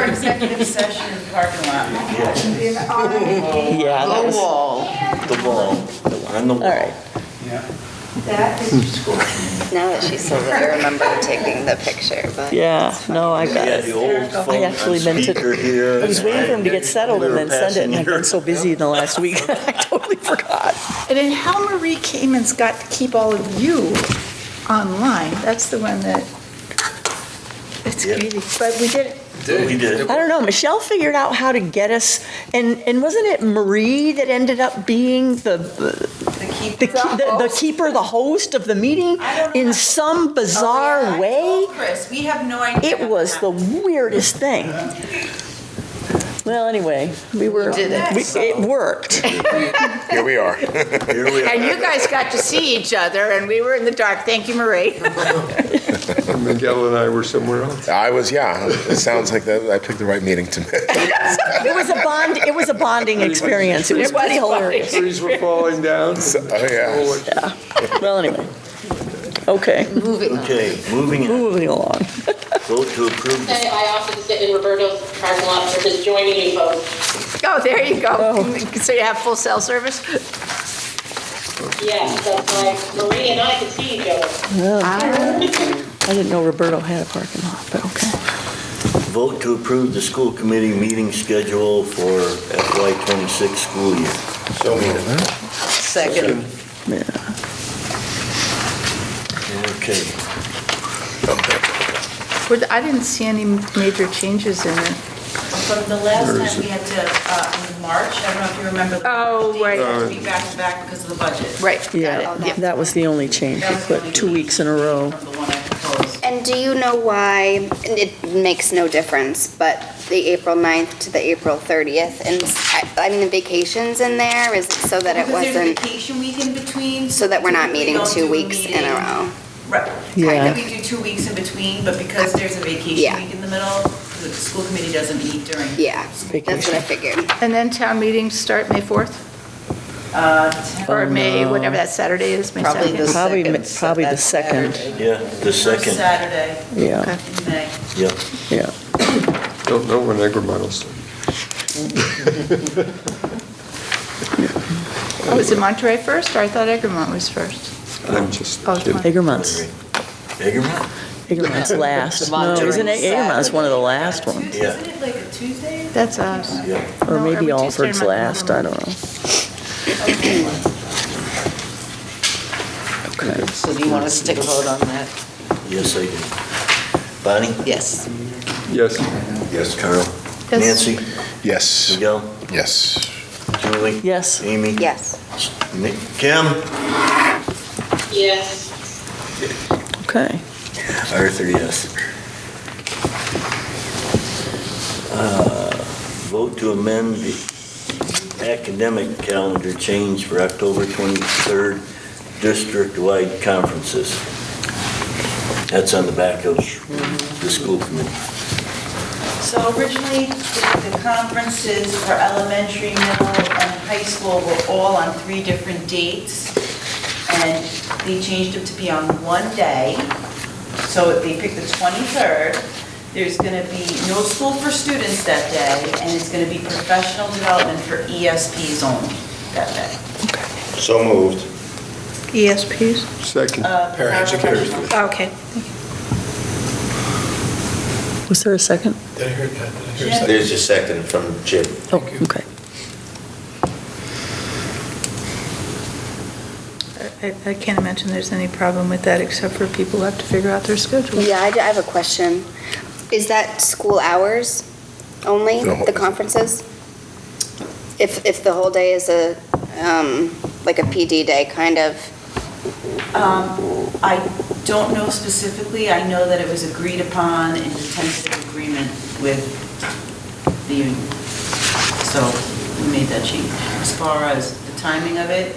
Executive session in the parking lot. Yeah, that The was, all wall. The wall, on the wall. right. That is Now that she's so there, I remember taking the picture, but. Yeah, no, I We got had the it. old phone actually on meant to- speaker here. I was waiting for him to get settled and then send it, and I've been so busy in the last week, I totally forgot. And then how Marie Cayman's got to keep all of you online, that's the one that, it's Yeah. crazy, but we did it. We did. I don't know, Michelle figured out how to get us, and wasn't it Marie that ended up being the keeper, the host of the meeting in some bizarre way? Chris, we have no idea. It was the weirdest thing. Well, anyway, we were, did it, it worked. Here we are. Here we are. And you guys got to see each other, and we were in the dark, thank you, Marie. And Miguel and I were somewhere else. I was, yeah. It sounds like I picked the right meeting to make. It was a bonding experience, it was pretty hilarious. Trees were falling down. Oh, yeah. Yeah. Well, anyway, okay, Moving on. Okay, moving on. moving along. Vote to approve the I offered to sit in Roberto's parking lot for just joining you folks. Oh, there you go. So you have full cell service? Yes, that's why Marie and I could see each other. I didn't know Roberto had a parking lot, but okay. vote to approve the school committee meeting schedule for FY26 school year. So moved. Second. Okay. I didn't see any major changes in it. From the last time we had to, in March, I don't know if you remember. Oh, right. We had to be back to back because of the budget. Right. Yeah, that was the only change, we put 2 weeks in a row. From the one I proposed. And do you know why, and it makes no difference, but the April 9th to the April 30th, and I mean, the vacations in there, is it so that it Because there's a wasn't, vacation week in between. so that we're not typically meeting don't 2 do a weeks in a meeting. row? Right. Yeah. We do 2 weeks in between, but because there's a vacation Yeah. week in the middle, the school committee doesn't meet during. Yeah, that's what I figured. And then town meetings start May 4th? Or May, whatever that Saturday is, May 2nd? Probably the Probably- second. so probably the that's second. Saturday. Yeah, the First second. Saturday Yeah, in May. Yep. yeah. Don't know when Egremont will start. Oh, is it Monterey first, or I thought Egremont was first? I'm just Oh, it's kidding. Egremont. Egermont's last. No, Monterey isn't it? Egermont's one of the last ones. Yeah. Isn't it like a Tuesday? That's us. Yeah. Or No, maybe every Tuesday Alfred's in last, I don't know. Okay. So do you want us to take a vote on that? Yes, I do. Bonnie? Yes. Yes. Yes. Carl? Yes. Nancy? Yes. Miguel? Yes. Julie? Yes. Amy? Yes. Kim? Yes. Okay. Arthur, yes. Vote to amend the academic calendar change for October 23rd, district-wide conferences. That's on the back of the school committee. So originally, the conferences for elementary, middle, and high school were all on 3 different dates, and they changed them to be on one day. So they picked the 23rd. There's going to be no school for students that day, and it's going to be professional development for ESPs only that day. So moved. ESPs? Second. Paraeducators. Okay. Was there a second? Did I hear that? Did I hear a second? There's a second from Jim. Oh, okay. I can't imagine there's any problem with that, except for people who have to figure out their schedule. Yeah, I have a question. Is that school hours only, No. the conferences? If the whole day is a, like a PD day, kind of? I don't know specifically. I know that it was agreed upon in the tentative agreement with the union. So we made that change. As far as the timing of it,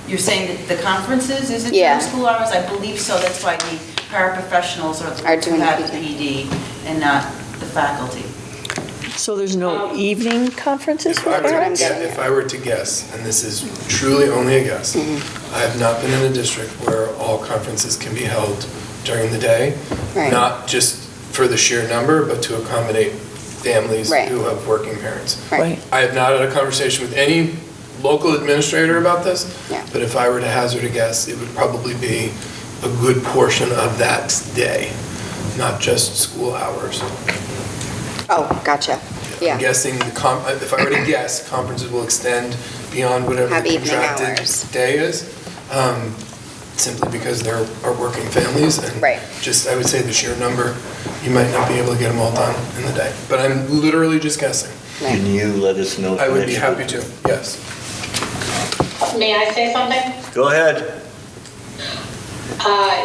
you're saying that the conferences isn't during school hours? I believe so. That's why the paraprofessionals are doing the PD. and not the faculty. So there's no evening conferences for parents? If I were to guess, and this is truly only a guess, I have not been in a district where all conferences can be held during the day. Right. Not just for the sheer number, but to accommodate families who have working parents. Right. I have not had a conversation with any local administrator about this, but if I were to hazard a guess, it would probably be a good portion of that day, not just school hours. Oh, gotcha. I'm guessing, if I were to guess, conferences will extend beyond whatever Have the evening contracted hours. day is, simply because there are working families, and just, I would say the sheer number, you might not be able to get them all done in the day. But I'm literally just guessing. Can you let us know? I would be next happy week? to, yes. May I say something? Go ahead.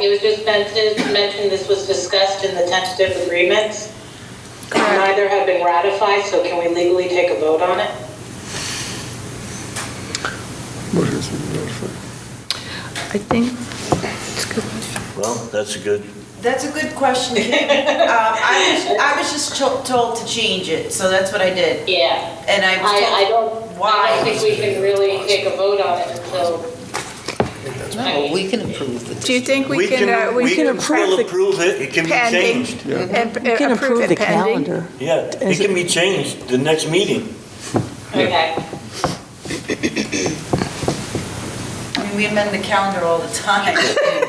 It was just mentioned this was discussed in the tentative agreements. Neither have been ratified, so can we legally take a vote on it? What is it? I think it's a good question. Well, that's a good, That's a good question, Kim. I was just told to change it, so that's what I did. Yeah. And I was told why. I don't think we can really take a vote on it until. No, we can approve the. Do you think we can still approve it, it can be pending? changed. And You can approve approve it the pending? calendar. Yeah, it can be changed the next meeting. Okay. I mean, we amend the calendar all the time.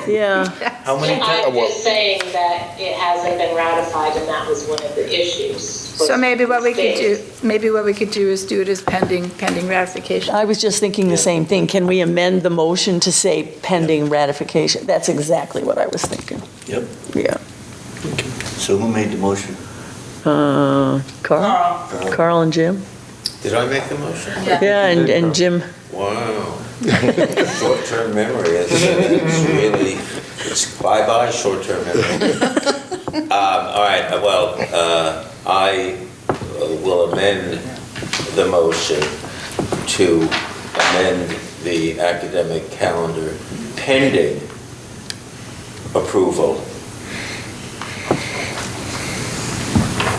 Yeah. How many times? I'm just saying that it hasn't been ratified, and that was one of the issues. So maybe what we could do is do it as pending ratification. I was just thinking the same thing. Can we amend the motion to say pending ratification? That's exactly what I was thinking. Yep. Yeah. So who made the motion? Carl? Carl and Jim? Did I make the motion? Yeah, and Jim. Wow. Short-term memory, it's really, it's bye-bye short-term memory. All right, well, I will amend the motion to amend the academic calendar pending approval.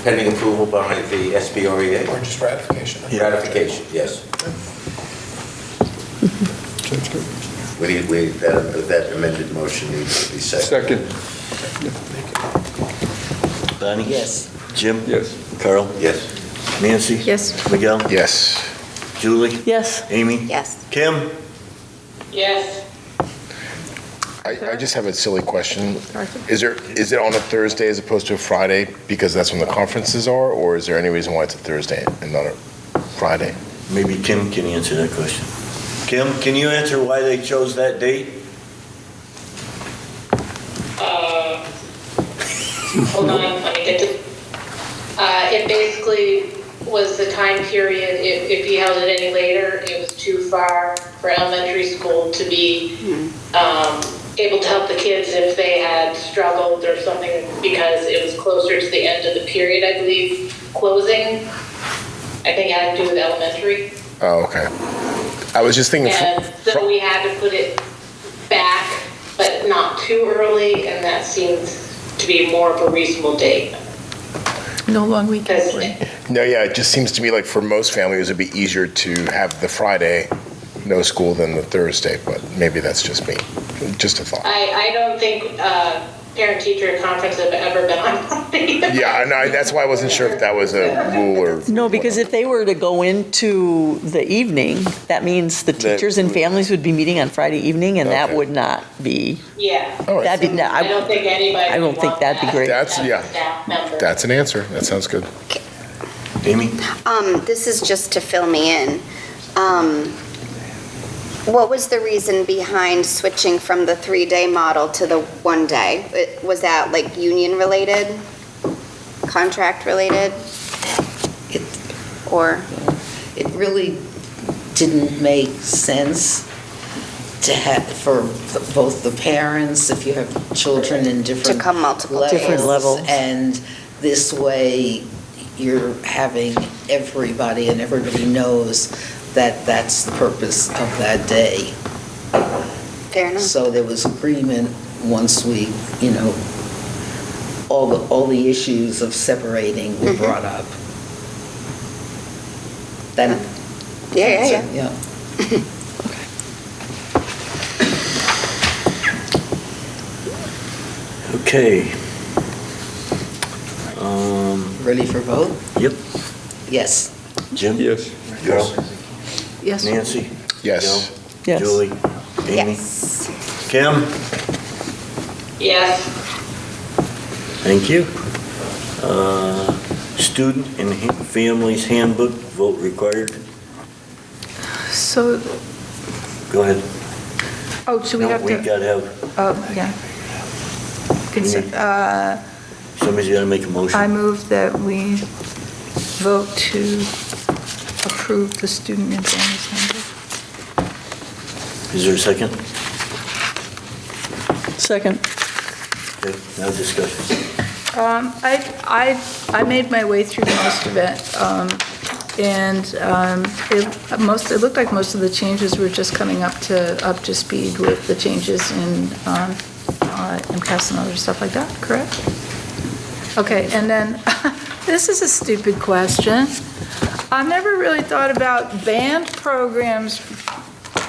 Pending approval by the SBREA? Or just ratification. Ratification, yes. Sounds good. That amended motion needs to be seconded. Second. Bonnie? Yes. Jim? Yes. Carl? Yes. Nancy? Yes. Miguel? Yes. Julie? Yes. Amy? Yes. Kim? Yes. I just have a silly question. Is it on a Thursday as opposed to a Friday because that's when the conferences are, or is there any reason why it's a Thursday and not a Friday? Maybe Kim can answer that question. Kim, can you answer why they chose that date? Hold on, let me get to, it basically was the time period, if you held it any later, it was too far for elementary school to be able to help the kids if they had struggled or something, because it was closer to the end of the period, I believe. closing. I think it had to do with elementary. Oh, okay. I was just thinking. And so we had to put it back, but not too early, and that seems to be more of a reasonable date. No long weekend break. No, yeah, it just seems to me like for most families, it'd be easier to have the Friday, no school, than the Thursday, but maybe that's just me. Just a thought. I don't think parent-teacher conference have ever been on Friday. Yeah, I know, that's why I wasn't sure if that was a rule or. No, because if they were to go into the evening, that means the teachers and families would be meeting on Friday evening, and that Okay. would not be, Yeah. that'd be, I don't think anybody I don't would think want that'd be that great. That's, as a yeah, staff member. that's an answer. That sounds good. Amy? This is just to fill me in. What was the reason behind switching from the 3-day model to the 1 day? Was that like union related, contract related? Or? It really didn't make sense to have, for both the parents, if you have children in different. To come multiple days. Different levels. And this way, you're having everybody, and everybody knows that that's the purpose of that day. Fair enough. So there was agreement once we, all the issues of separating were brought up. Then. Yeah. Okay. Ready for vote? Yep. Yes. Jim? Yes. Carol? Yes. Nancy? Yes. Joe? Yes. Julie? Amy? Yes. Kim? Yes. Thank you. Student and Families Handbook, vote required. So, Go ahead. should we No, have we to? gotta have, Yeah. somebody's gotta make a motion. I move that we vote to approve the student and families handbook. Is there a second? Second. Okay, now discussion. I made my way through most of it, and it looked like most of the changes were just coming up to speed with the changes in MCAS and other stuff like that, correct? Okay, and then, this is a stupid question. I've never really thought about band programs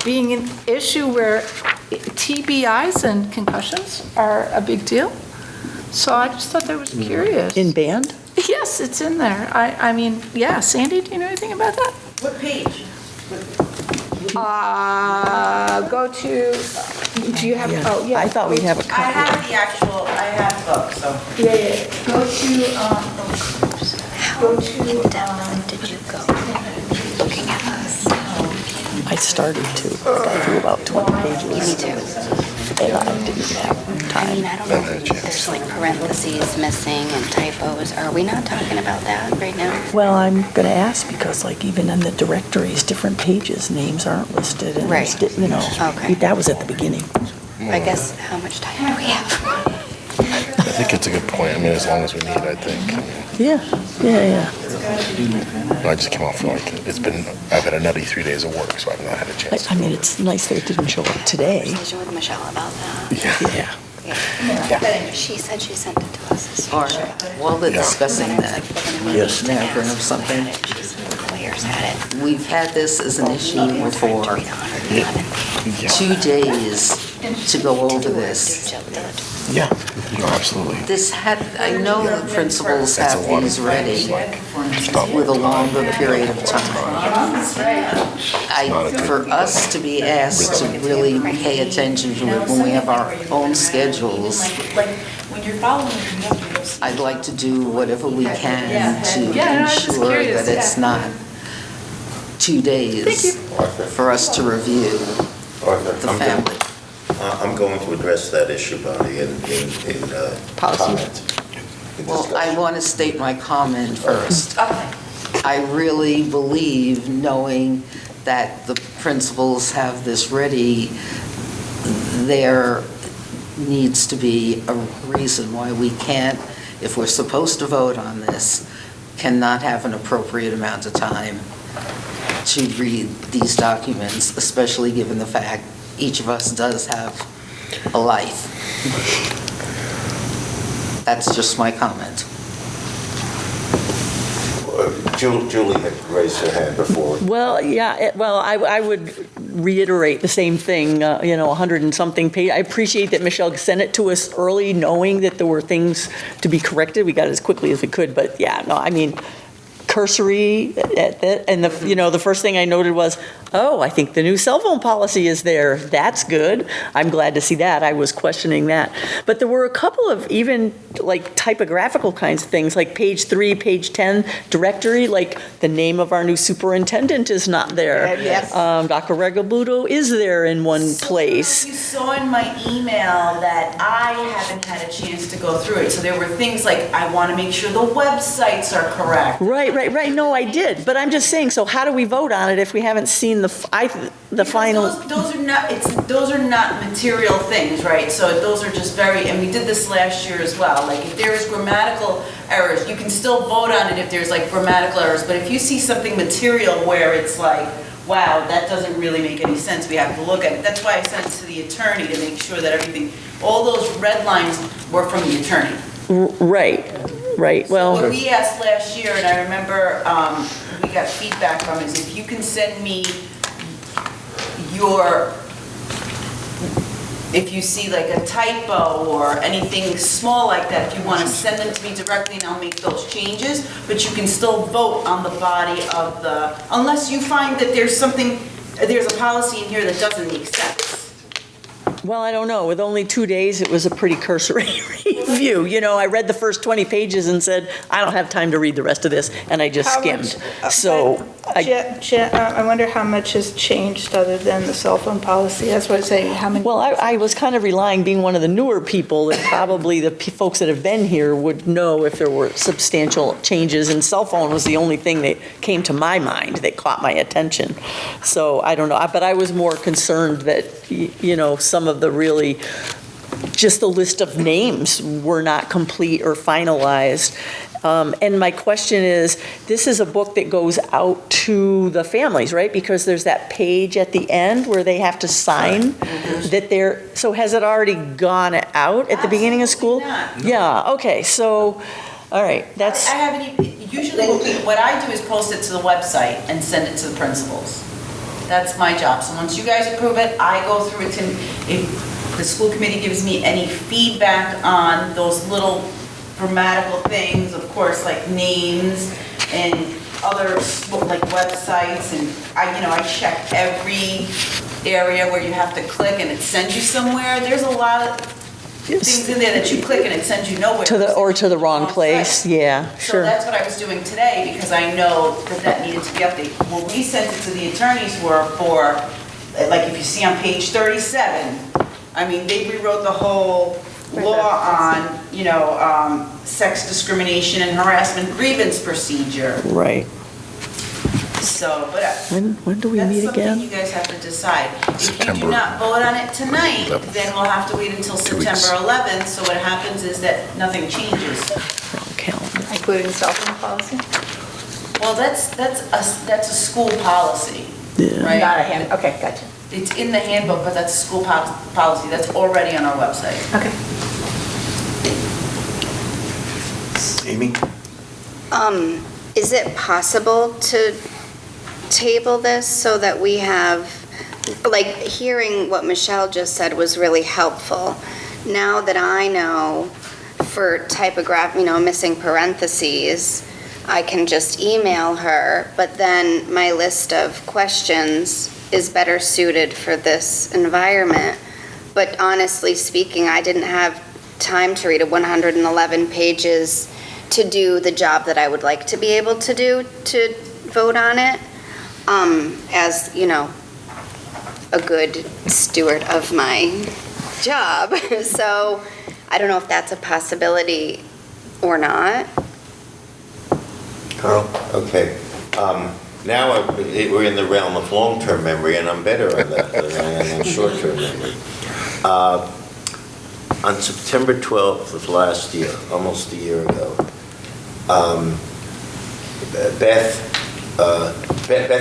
being an issue where TBIs and concussions are a big deal. So I just thought that was curious. In band? Yes, it's in there. I mean, yeah, Sandy, do you know anything about that? What page? Go to, do you have, oh, yeah. I thought we'd have a I copy. have the actual, I have the book, so. Yeah. Go to, Did you go looking at us? I started to, but I threw about 20 pages. Me too. And I didn't have I mean, time. I don't know if there's like parentheses missing and typos. Are we not talking about that right now? Well, I'm going to ask because like even in the directories, different pages, names aren't listed. And Right. Okay. That was at the beginning. I guess, how much time do we have? I think it's a good point. I mean, as long as we need, I think. Yeah. I just came off like, I've had a nutty 3 days of work, so I've not had a chance. I mean, it's nice that it didn't show up today. Conversation with Michelle about that. Yeah. She said she sent it to us this Or, year. while they're discussing that, Yes. now bring up something. Lawyers had it. We've had this as an issue before. 2 days to go over this. Yeah, no, absolutely. I know the principals have these ready with a longer period of time. For us to be asked to really pay attention to it when we have our own schedules, I'd like to do whatever we can to ensure that it's not 2 days for us to review the family. I'm going to address that issue, Bonnie, in comment. Well, I want to state my comment first. I really believe, knowing that the principals have this ready, there needs to be a reason why we can't, if we're supposed to vote on this, cannot have an appropriate amount of time to read these documents, especially given the fact each of us does have a life. That's just my comment. Julie had raised her hand before. Well, yeah, I would reiterate the same thing, 100 and something page. I appreciate that Michelle sent it to us early, knowing that there were things to be corrected. We got it as quickly as we could, but yeah, no, I mean, cursory, and the first thing I noted was, oh, I think the new cell phone policy is there. That's good. I'm glad to see that. I was questioning that. But there were a couple of even like typographical kinds of things, like page 3, page 10, directory, like the name of our new superintendent is not there. Yes. Dr. Regabudo is there in one place. You saw in my email that I haven't had a chance to go through it. So there were things like, I want to make sure the websites are correct. Right. No, I did. But I'm just saying, so how do we vote on it if we haven't seen the final? Those are not material things, right? So those are just and we did this last year as well. Like if there's grammatical errors, you can still vote on it if there's like grammatical errors. But if you see something material where it's like, wow, that doesn't really make any sense, we have to look at it. That's why I sent it to the attorney to make sure that all those red lines were from the attorney. Right, well. What we asked last year, and I remember we got feedback from, is if you can send me if you see like a typo or anything small like that, if you want to send them to me directly and I'll make those changes, but you can still vote on the body of unless you find that there's a policy in here that doesn't make sense. Well, I don't know. With only 2 days, it was a pretty cursory review. I read the first 20 pages and said, I don't have time to read the rest of this, and I just skimmed. I wonder how much has changed other than the cell phone policy. That's what I'm saying. How many? Well, I was kind of relying, being one of the newer people, that probably the folks that have been here would know if there were substantial changes, and cell phone was the only thing that came to my mind that caught my attention. So I don't know, but I was more concerned that, some of the really, just the list of names were not complete or finalized. And my question is, this is a book that goes out to the families, right? Because there's that page at the end where they have to sign that so has it already gone out at the beginning of school? Not. Yeah, okay, so, all right, that's. I haven't even, usually what I do is post it to the website and send it to the principals. That's my job. So once you guys approve it, I go through it if the school committee gives me any feedback on those little grammatical things, of course, like names and other like websites, and I check every area where you have to click and it sends you somewhere. There's a lot of things in there that you click and it sends you nowhere. To the wrong place, site. Yeah, sure. So that's what I was doing today because I know that needed to be updated. What we sent it to the attorneys were for, like if you see on page 37, they rewrote the whole law on, sex discrimination and harassment grievance procedure. Right. So, but when do we meet again? That's something you guys have to decide. If you do not vote on it tonight, then we'll have to wait until September 11th. So what happens is that nothing changes. Calendar. Including cell phone policy? Well, that's a school policy, right? Not a hand. Okay, gotcha. It's in the handbook, but that's a school policy. That's already on our website. Okay. Amy? Is it possible to table this so that we have, like, hearing what Michelle just said was really helpful. Now that I know for missing parentheses, I can just email her, but then my list of questions is better suited for this environment. But honestly speaking, I didn't have time to read 111 pages to do the job that I would like to be able to do to vote on it, as, a good steward of my job. So I don't know if that's a possibility or not. Carl? Okay. Now we're in the realm of long-term memory, and I'm better on that than I am on short-term memory. On September 12th of last year, almost a year ago, Beth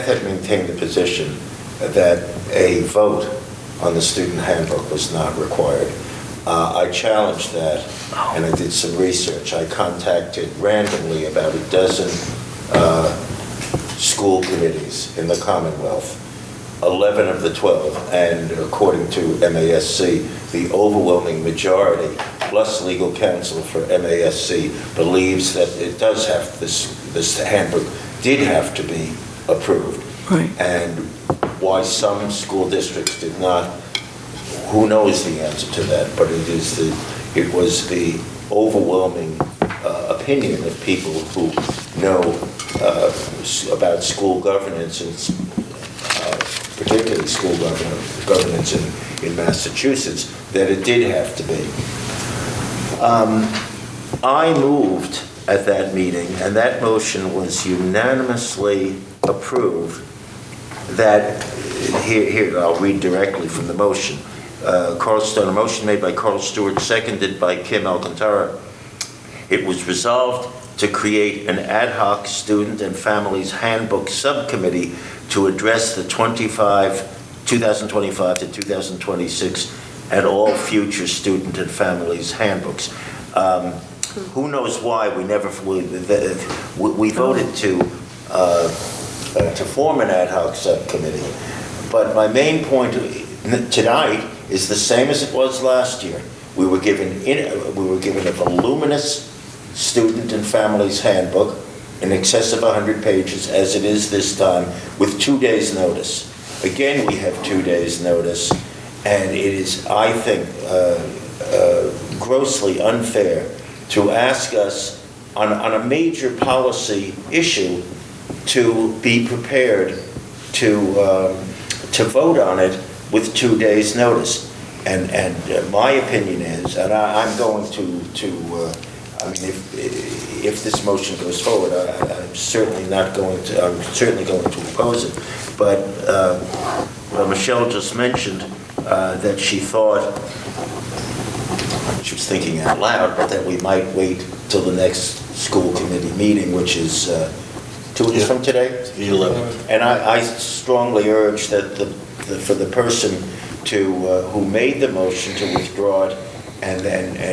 had maintained the position that a vote on the student handbook was not required. I challenged that, and I did some research. I contacted randomly about a dozen school committees in the Commonwealth, 11 of the 12, and according to MASC, the overwhelming majority, plus legal counsel for MASC, believes that it does have, this handbook did have to be approved. Right. And why some school districts did not, who knows the answer to that, but it was the overwhelming opinion of people who know about school governance, and particularly school governance in Massachusetts, that it did have to be. I moved at that meeting, and that motion was unanimously approved, that, here, I'll read directly from the motion. Carl Stone, a motion made by Carl Stewart, seconded by Kim Alcantara. It was resolved to create an ad hoc student and families handbook subcommittee to address the 2025 to 2026 and all future student and families handbooks. Who knows why we voted to form an ad hoc subcommittee. But my main point tonight is the same as it was last year. We were given a voluminous student and families handbook in excess of 100 pages, as it is this time, with 2 days' notice. Again, we have 2 days' notice, and it is, I think, grossly unfair to ask us on a major policy issue to be prepared to vote on it with 2 days' notice. And my opinion is, and I'm going to I mean, if this motion goes forward, I'm certainly going to oppose it. But Michelle just mentioned that she thought, she was thinking out loud, but that we might wait till the next school committee meeting, which is 2 weeks from today? The 11th. And I strongly urge that for the person who made the motion to withdraw it, and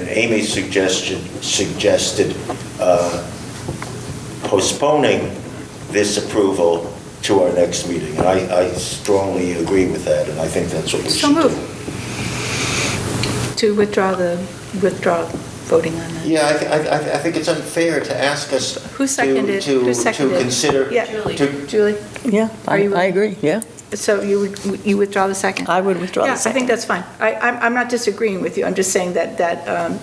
Amy suggested postponing this approval to our next meeting. And I strongly agree with that, and I think that's what we should do. To withdraw voting on that. Yeah, I think it's unfair to ask us Who seconded? to consider. Yeah, Julie. Yeah, I agree, yeah. So you withdraw the second? I would withdraw the Yeah, I second. think that's fine. I'm not disagreeing with you. I'm just saying that,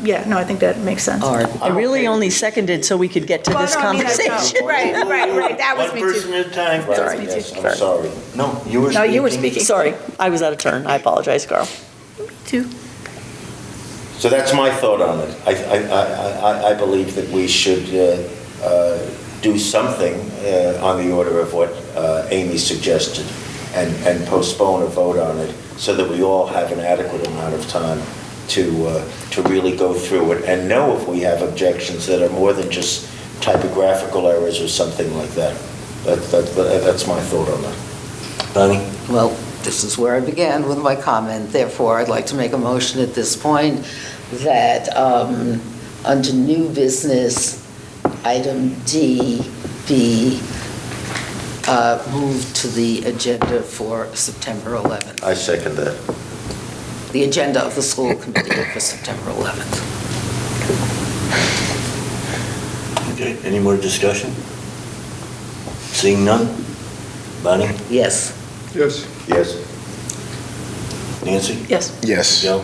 yeah, no, I think that makes sense. I really only seconded so we could get to this conversation. Right, that was me One person too. at a time. Right, yes, I'm sorry. No, you were speaking. No, you were speaking. Sorry, I was out of turn. I apologize, Carl. Too. So that's my thought on it. I believe that we should do something on the order of what Amy suggested, and postpone a vote on it so that we all have an adequate amount of time to really go through it and know if we have objections that are more than just typographical errors or something like that. That's my thought on that. Bonnie? Well, this is where I began with my comment. Therefore, I'd like to make a motion at this point that under new business, item D be moved to the agenda for September 11th. I second that. The agenda of the school committee for September 11th. Okay, any more discussion? Seeing none? Bonnie? Yes. Yes. Yes. Nancy? Yes. Yes. Joe?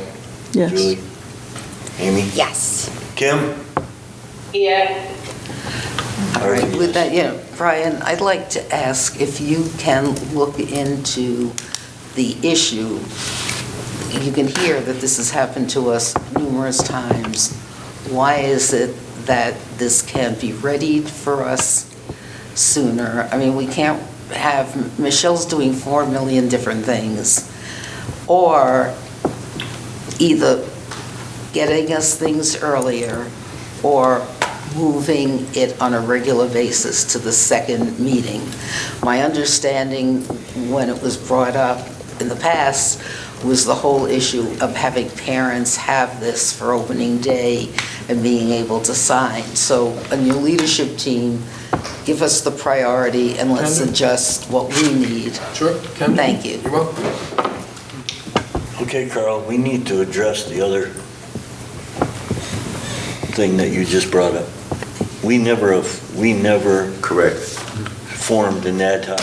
Yes. Julie? Amy? Yes. Kim? Yeah. All right, with that, Brian, I'd like to ask if you can look into the issue. You can hear that this has happened to us numerous times. Why is it that this can't be readied for us sooner? I mean, we can't have, Michelle's doing 4 million different things, or either getting us things earlier or moving it on a regular basis to the second meeting. My understanding when it was brought up in the past was the whole issue of having parents have this for opening day and being able to sign. So a new leadership team, give us the priority and let's adjust what we need. Sure, Ken? Thank you. You're welcome. Okay, Carl, we need to address the other thing that you just brought up. We never Correct. formed an ad hoc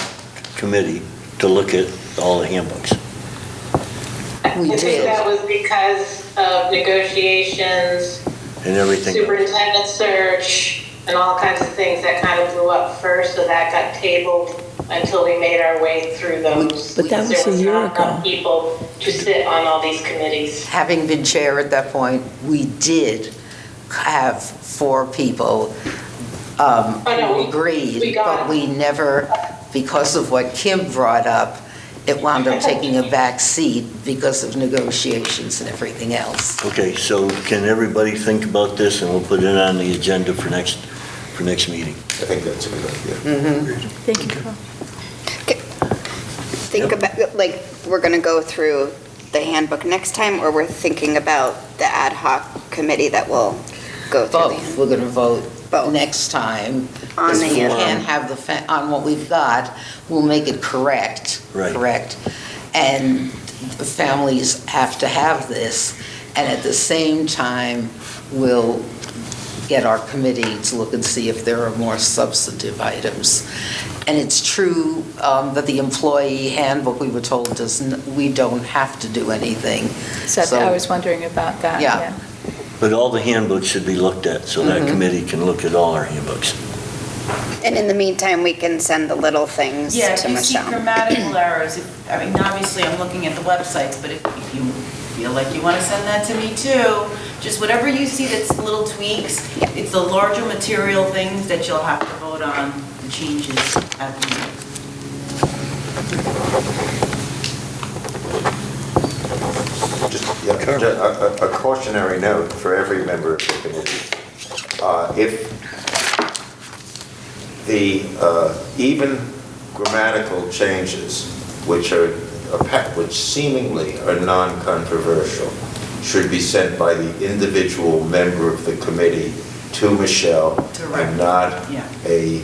committee to look at all the handbooks. We I think did. that was because of negotiations, And everything. superintendent search, and all kinds of things that kind of blew up first, so that got tabled until we made our way through those. But that was Because there a year not enough ago. people to sit on all these committees. Having been chair at that point, we did have 4 people no, who we agreed, got but it. we never, because of what Kim brought up, it wound up taking a back seat because of negotiations and everything else. Okay, so can everybody think about this, and we'll put it on the agenda for next meeting? I think that's a good idea. Thank you, Carl. Think about, like, we're going to go through the handbook next time, or we're thinking about the ad hoc committee that will go through the Both, handbook? we're going to vote Both. next time. On Because the we handbook. can't have on what we've got, we'll make it correct. Right. Correct. And the families have to have this, and at the same time, we'll get our committee to look and see if there are more substantive items. And it's true that the employee handbook, we were told, we don't have to do anything. So So- I was wondering about that, Yeah. yeah. But all the handbooks should be looked at, so that committee can look at all our handbooks. And in the meantime, we can send the little things Yeah, if to you see Michelle. grammatical errors, obviously I'm looking at the websites, but if you feel like you want to send that to me too, just whatever you see that's little tweaks, it's the larger material things that you'll have to vote on, the changes at the meeting. Just a cautionary note for every member of the committee. If the even grammatical changes, which seemingly are non-controversial, should be sent by the individual member of the committee to Michelle, and not Yeah. a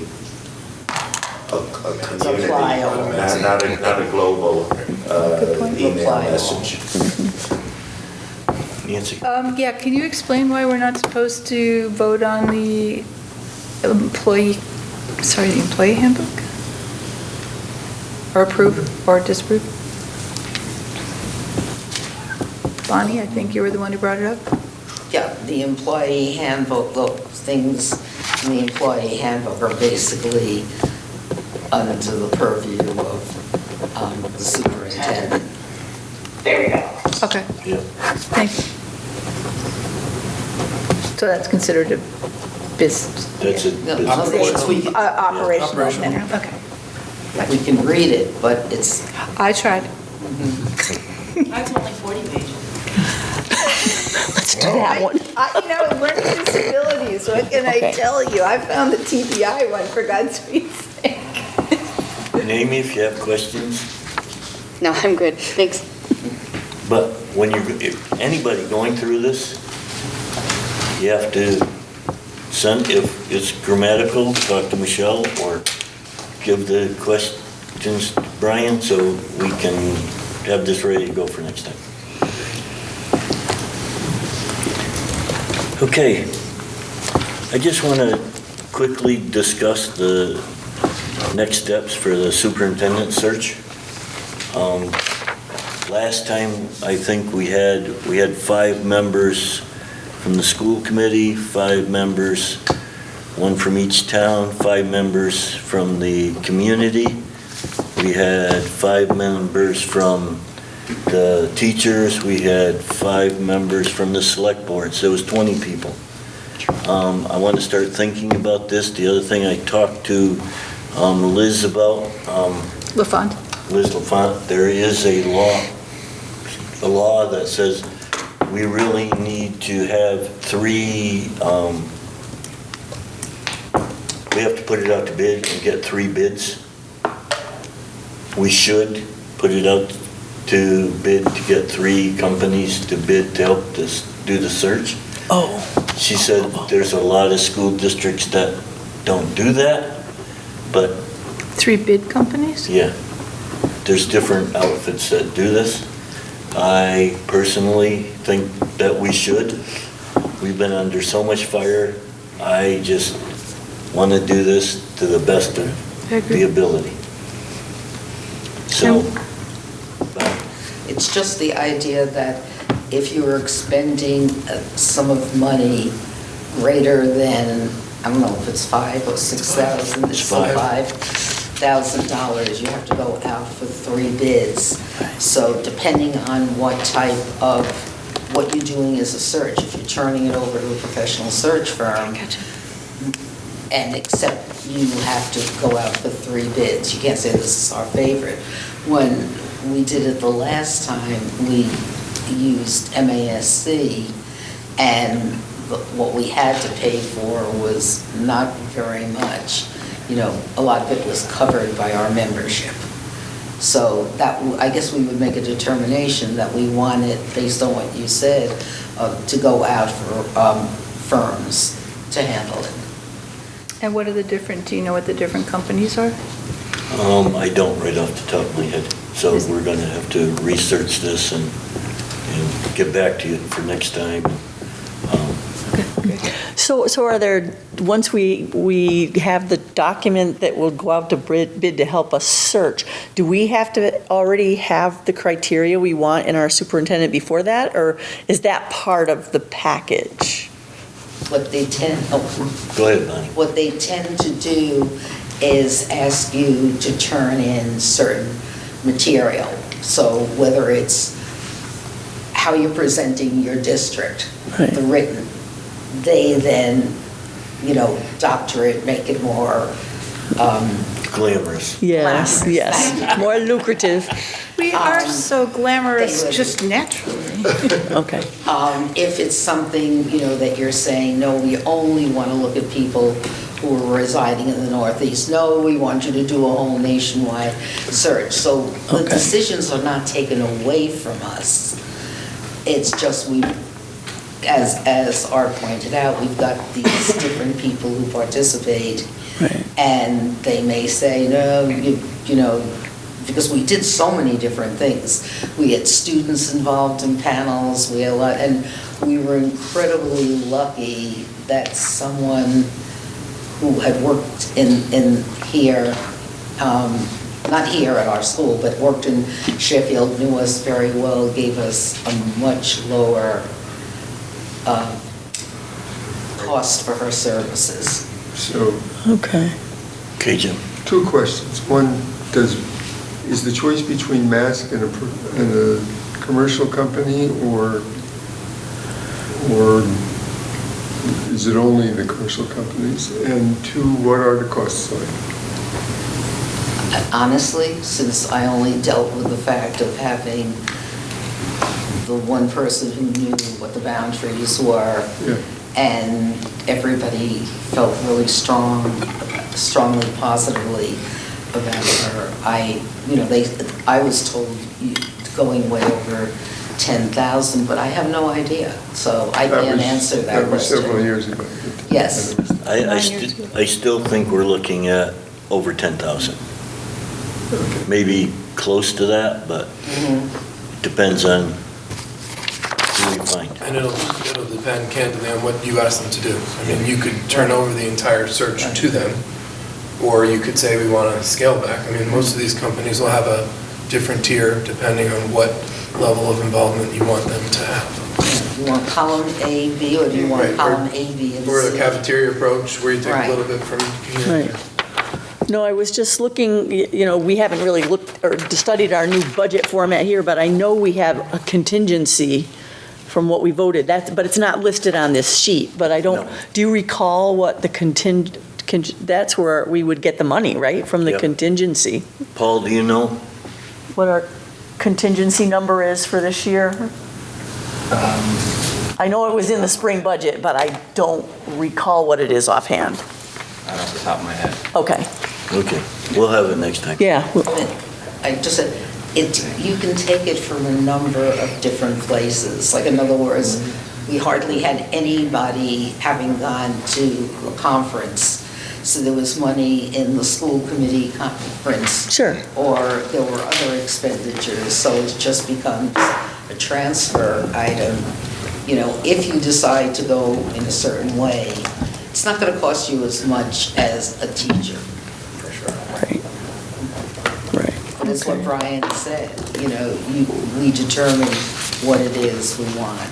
community, flyover. not a global email Flyover. message. Nancy? Yeah, can you explain why we're not supposed to vote on the employee handbook? Or approve or disapprove? Bonnie, I think you were the one who brought it up. Yeah, the employee handbook, the things in the employee handbook are basically under the purview of the superintendent. There we go. Okay, Yeah. thanks. So that's considered a business, That's it. No, otherwise we can- operational Operational. matter, okay. We can read it, but it's, I tried. That's only 40 pages. Let's do that one. Learning disabilities, what can Okay. tell you? I found the TBI one, for God's sake. And Amy, if you have questions, No, I'm good, thanks. but if anybody going through this, you have to send, if it's grammatical, talk to Michelle, or give the questions to Brian, so we can have this ready to go for next time. Okay, I just want to quickly discuss the next steps for the superintendent search. Last time, I think we had 5 members from the school committee, 5 members, 1 from each town, 5 members from the community. We had 5 members from the teachers, we had 5 members from the select board, so it was 20 people. I want to start thinking about this. The other thing I talked to Liz about, LaFont. Liz LaFont, there is a law that says we really need to have 3 we have to put it out to bid and get 3 bids. We should put it out to bid to get 3 companies to bid to help us do the search. Oh. She said there's a lot of school districts that don't do that, but 3 bid companies? yeah, there's different outfits that do this. I personally think that we should. We've been under so much fire. I just want to do this to the best of the ability. So, It's just the idea that if you were expending a sum of money greater than, I don't know if it's 5 or 6,000, it's still $5,000, you have to go out for 3 bids. So depending on what type of, what you're doing as a search, if you're turning it over to a professional search firm, and except you have to go out for 3 bids, you can't say this is our favorite. When we did it the last time, we used MASC, and what we had to pay for was not very much. You know, a lot of it was covered by our membership. So that, I guess we would make a determination that we wanted, based on what you said, to go out for firms to handle it. And what are the different, do you know what the different companies are? I don't right off the top of my head. So we're going to have to research this and get back to you for next time. So are there, once we have the document that will go out to bid to help us search, do we have to already have the criteria we want in our superintendent before that, or is that part of the package? What they tend, Go ahead, Bonnie. what they tend to do is ask you to turn in certain material. So whether it's how you're presenting your district, the written, they then, you know, doctor it, make it more Glamorous. Yes, yes, more lucrative. We are so glamorous just naturally. Okay. If it's something, you know, that you're saying, no, we only want to look at people who are residing in the Northeast. No, we want you to do a whole nationwide search. So the decisions are not taken away from us. It's just as Art pointed out, we've got these different people who participate, and they may say, no, you know, because we did so many different things. We had students involved in panels, we had a lot, and we were incredibly lucky that someone who had worked in here, not here at our school, but worked in Sheffield, knew us very well, gave us a much lower cost for her services. So. Okay. Okay, Jim. 2 questions. One, is the choice between Mask and a commercial company, or is it only the commercial companies? And 2, what are the costs like? Honestly, since I only dealt with the fact of having the one person who knew what the boundaries were, and everybody felt really strongly positively about her. I was told going way over 10,000, but I have no idea, so I can't answer that question. That was several years ago. Yes. I still think we're looking at over 10,000. Maybe close to that, but it depends on who we find. And it'll depend candidly on what you ask them to do. I mean, you could turn over the entire search to them, or you could say we want to scale back. I mean, most of these companies will have a different tier depending on what level of involvement you want them to have. You want column A, B, or do you want column A, B, and C? Or the cafeteria approach, where you take a little bit from here. No, I was just looking, you know, we haven't really looked or studied our new budget format here, but I know we have a contingency from what we voted. But it's not listed on this sheet, but I don't, do you recall what the that's where we would get the money, right, from the contingency? Paul, do you know? What our contingency number is for this year? I know it was in the spring budget, but I don't recall what it is offhand. not off the top of my head. Okay, Okay, we'll have it next time. yeah. I just said, you can take it from a number of different places. Like, in other words, we hardly had anybody having gone to a conference. So there was money in the school committee conference. Sure. Or there were other expenditures, so it just becomes a transfer item. You know, if you decide to go in a certain way, it's not going to cost you as much as a teacher. For sure. Right. Right. But it's what Brian said, you know, we determine what it is we want.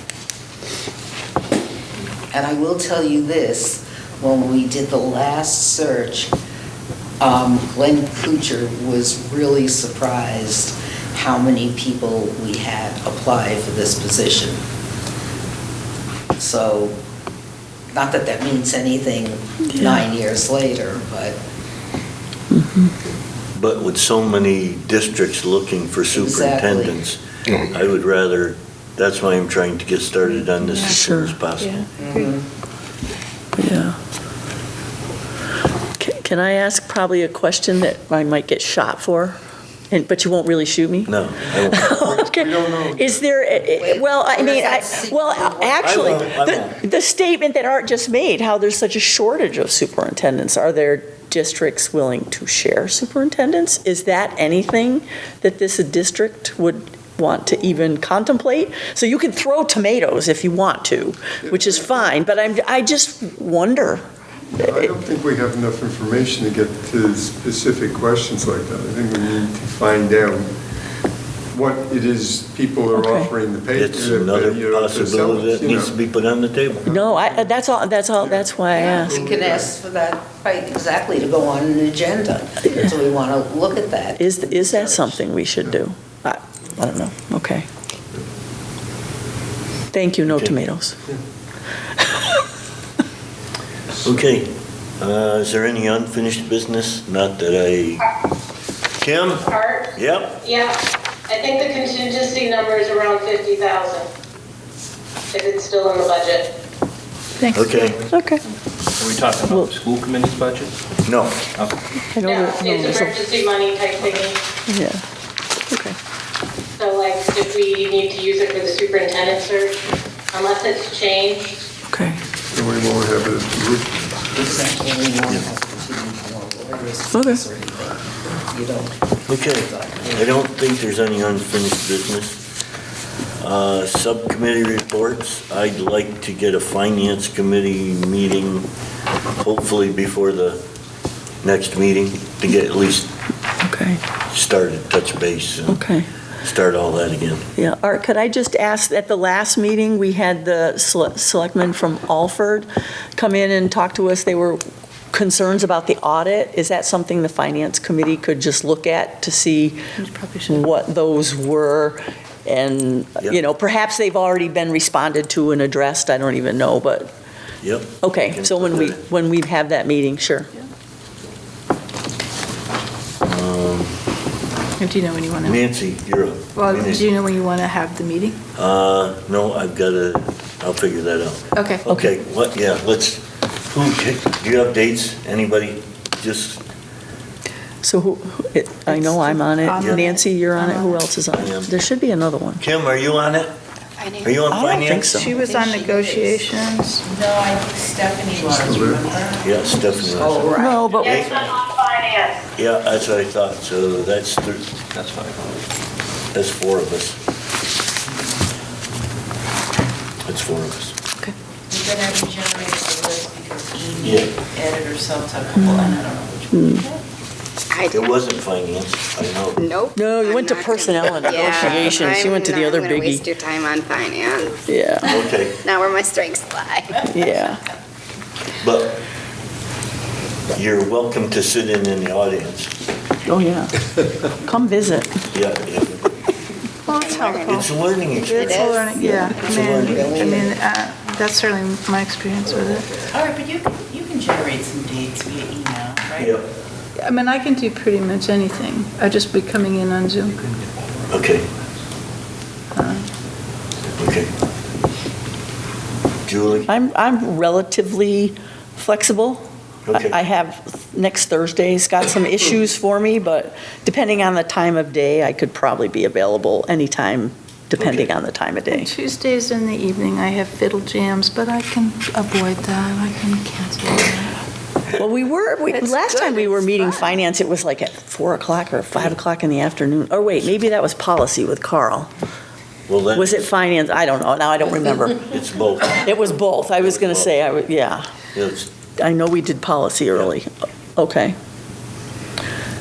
And I will tell you this, when we did the last search, Glenn Kuchar was really surprised how many people we had apply for this position. So, not that that means anything 9 years later, but. But with so many districts looking for superintendents, I would rather, that's why I'm trying to get started on this as soon as possible. Yeah. Can I ask probably a question that I might get shot for? But you won't really shoot me? No, I won't. Okay. Is there, well, I mean, actually, the statement that Art just made, how there's such a shortage of superintendents, are there districts willing to share superintendents? Is that anything that this district would want to even contemplate? So you can throw tomatoes if you want to, which is fine, but I just wonder. I don't think we have enough information to get to specific questions like that. I think we need to find out what it is people are offering the pay. It's another possibility that needs to be put on the table. No, that's why I asked. We can ask for that, right, exactly, to go on an agenda. So we want to look at that. Is that something we should do? I don't know, okay. Thank you, no tomatoes. Okay, is there any unfinished business? Not that Kim? Art? Yep. Yeah, I think the contingency number is around 50,000, if it's still in the budget. Thanks. Okay. Okay. Are we talking about the school committee's budget? No. Okay. No, it's emergency money type thingy. Yeah, okay. So like, if we need to use it for the superintendent search, unless it's changed. Okay. And we won't have it as a group. Okay, I don't think there's any unfinished business. Subcommittee reports, I'd like to get a finance committee meeting, hopefully before the next meeting, to get at least started, touch base, and start all that again. Yeah, Art, could I just ask, at the last meeting, we had the selectmen from Alford come in and talk to us. They were concerns about the audit. Is that something the finance committee could just look at to see what those were? And, you know, perhaps they've already been responded to and addressed, I don't even know, but. Yep. Okay, so when we have that meeting, sure. Do you know when you want to? Nancy, you're up. Well, do you know when you want to have the meeting? No, I'll figure that out. Okay. Okay, do you have dates? Anybody? Just. So I know I'm on it. Yeah. Nancy, you're on it. Who else is on it? There should be another one. Kim, are you on it? Are you on finance? I don't think so. She was on negotiations. No, I think Stephanie was, remember? Yeah, Stephanie was. Oh, right. No, but Yes, I'm on finance. Yeah, that's what I thought, so that's fine. That's four of us. That's four of us. We're gonna have to generate a list because Amy Yeah. added herself to a couple, and I don't know which one. It wasn't finance, I know. Nope. No, you went to I'm not personnel and gonna- negotiations. You went to the other I'm not gonna biggie. waste your time on finance. Yeah, Okay, Not where my strengths lie. yeah. but you're welcome to sit in the audience. Oh, yeah. Come visit. Yeah. Well, it's helpful. It's a learning experience. It's a learning, yeah. It's a learning That's certainly my experience with it. All right, but you can generate some dates via email, right? Yeah. I mean, I can do pretty much anything. I'll just be coming in on Zoom. Okay. Okay. Julie? I'm relatively flexible. Okay. I have, next Thursday's got some issues for me, but depending on the time of day, I could probably be available anytime, depending on the time of day. Tuesdays in the evening, I have fiddle jams, but I can avoid that. I can cancel that. Well, It's last time good, we were it's meeting fun. finance, it was like at 4 o'clock or 5 o'clock in the afternoon. Or wait, maybe that was policy with Carl. Well, that, Was it finance? I don't know. Now I don't remember. it's both. It was both. I was going to say, yeah. It's, I know we did policy early. Okay.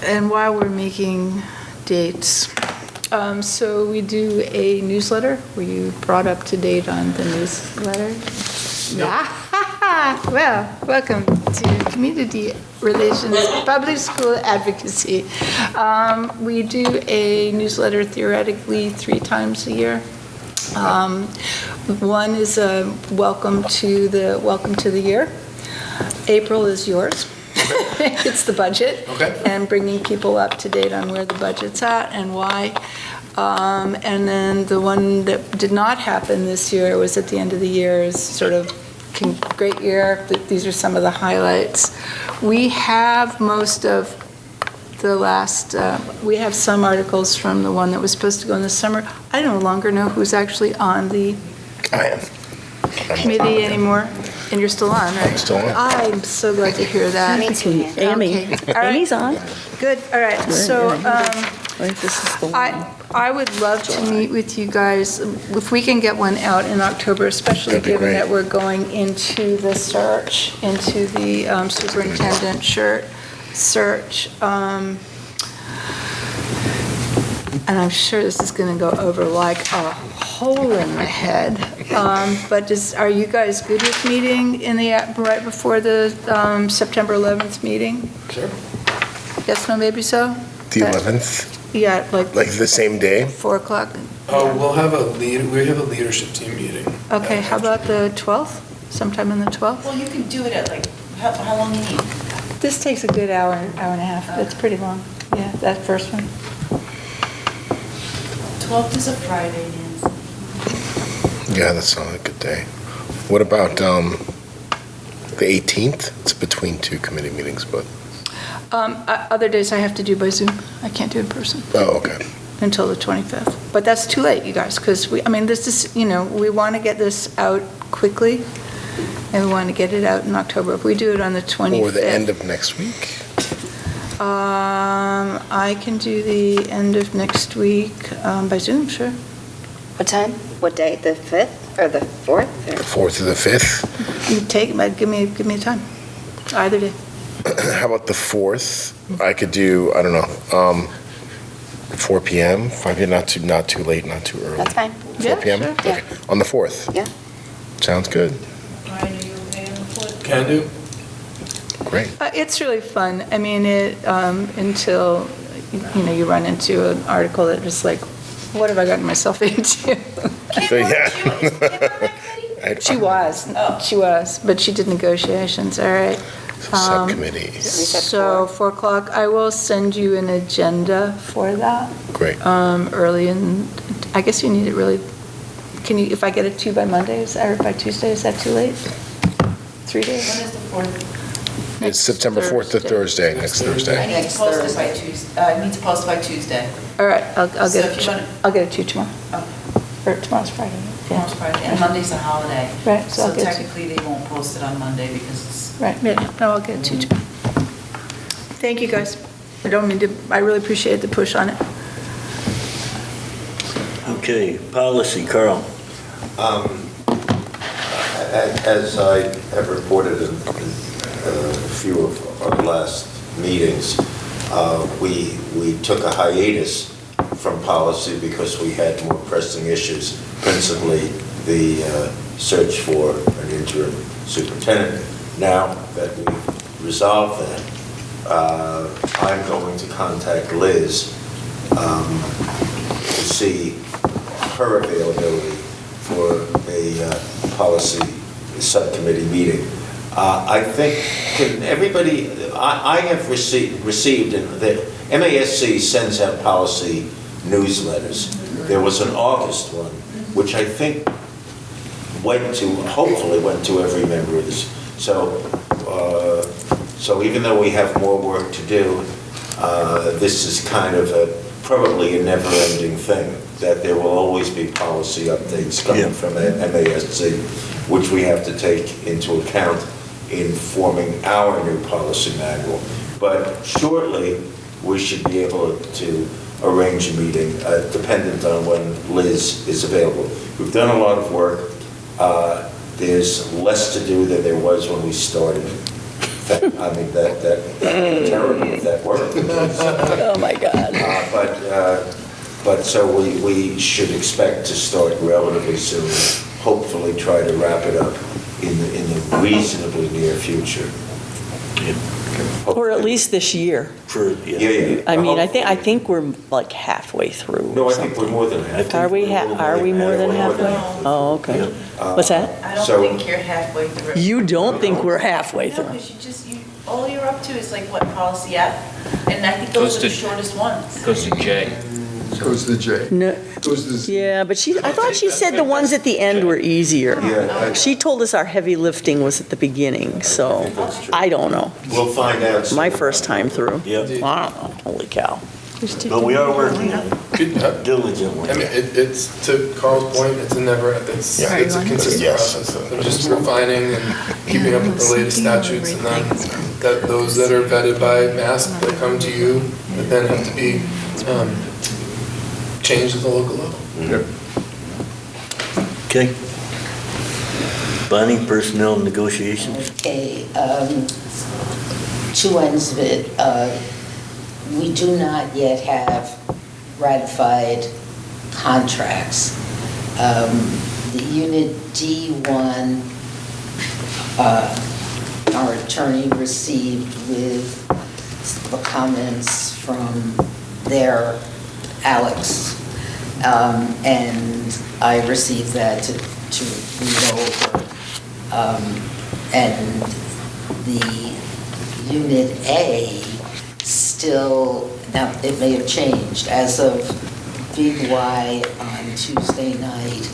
And while we're making dates, so we do a newsletter. Were you brought up to date on the newsletter? Well, welcome to Community Relations Public School Advocacy. We do a newsletter theoretically 3 times a year. One is a welcome to the year. April is yours. It's the budget. Okay. And bringing people up to date on where the budget's at and why. And then the one that did not happen this year was at the end of the year is sort of great year. These are some of the highlights. We have most of the last, we have some articles from the one that was supposed to go in the summer. I no longer know who's actually on the I am. committee anymore. And you're still on, right? Still on. I'm so glad to hear that. Me too. Amy. Okay. All right. Amy's on. Good, all right. So Right, this is the one. I would love to meet with you guys, if we can get one out in October, especially That'd be given great. that we're going into the search, into the superintendent search. And I'm sure this is going to go over like a hole in the head. But are you guys good with meeting right before the September 11th meeting? Sure. Yes, no, maybe so? The 11th, Yeah, like like the same day? 4 o'clock? We have a leadership team meeting. Okay, how about the 12th? Sometime in the 12th? Well, you can do it at like, how long you need? This takes a good hour and a half. That's pretty long. Yeah, that first one. 12th is a Friday, Nancy. Yeah, that's not a good day. What about the 18th? It's between 2 committee meetings, but, Other days I have to do by Zoom. I can't do in person oh, okay. until the 25th. But that's too late, you guys, because this is, we want to get this out quickly, and we want to get it out in October. If we do it on the 25th. Or the end of next week? I can do the end of next week by Zoom, sure. What time? What day? The 5th or the 4th? The 4th or the 5th? You take it, but give me a time. Either day. How about the 4th? I could do, I don't know, 4 p.m., 5 p.m., not too late, not too early. That's fine. 4 p.m.? sure. Okay. On the 4th? Yeah. Sounds good. Brian, are you okay on the 4th? Can do. Great. It's really fun. I mean, until, you run into an article that is like, what have I gotten myself into? So, yeah. She was, but she did negotiations, all right. Subcommittees. So 4 o'clock, I will send you an agenda for that. Great. Early in, I guess you need it really, if I get it to you by Monday, or by Tuesday, is that too late? 3 days? When is the 4th? It's September 4th to Thursday, next I Thursday. need to post it by Tuesday, I need to post it by Tuesday. All right, I'll So get if you wanna- I'll get it to you tomorrow. Or tomorrow's Friday. Tomorrow's Friday, and Monday's a holiday. Right, so I'll So get it. technically, they won't post it on Monday because it's. Right, yeah, no, I'll get it to you tomorrow. Thank you, guys. I really appreciate the push on it. okay, policy, Carl. As I have reported in a few of our last meetings, we took a hiatus from policy because we had more pressing issues, principally the search for an interim superintendent. Now that we've resolved that, I'm going to contact Liz to see her availability for a policy subcommittee meeting. I think, can everybody, I have received, the MASC sends out policy newsletters. There was an August one, which I think hopefully went to every member of this. So So even though we have more work to do, this is kind of probably a never-ending thing, that there will always be policy updates coming from MASC, which we have to take into account in forming our new policy manual. But shortly, we should be able to arrange a meeting, dependent on when Liz is available. We've done a lot of work. There's less to do than there was when we started. I mean, that terrible if that worked. Oh, my God. But so we should expect to start relatively soon, hopefully try to wrap it up in the reasonably near future. Or at least this year. Yeah. I mean, I think we're like halfway through. No, I think we're more than halfway. Are we more than halfway? Oh, okay. What's that? I don't think you're halfway through. You don't think we're halfway No, through? because all you're up to is like what, policy F? And I think those are the shortest ones. Goes to J. Goes to J. No. Goes to Yeah, but I thought she said the ones at the end were easier. Yeah. She told us our heavy lifting was at the beginning, so I don't know. We'll find out soon. My first time through. Yep. I don't know, holy cow. But we are working on it diligently. I mean, it's, to Carl's point, it's a consistent process. They're just refining and keeping up with the latest statutes, and then those that are vetted by MASC, they come to you, that then have to be changed at the local level. Yep. Okay. Bonnie, personnel negotiations? Okay, two ends of it. We do not yet have ratified contracts. The Unit D1, our attorney received with the comments from their Alex, and I received that to read over. And the Unit A still, now it may have changed, as of Big Y on Tuesday night,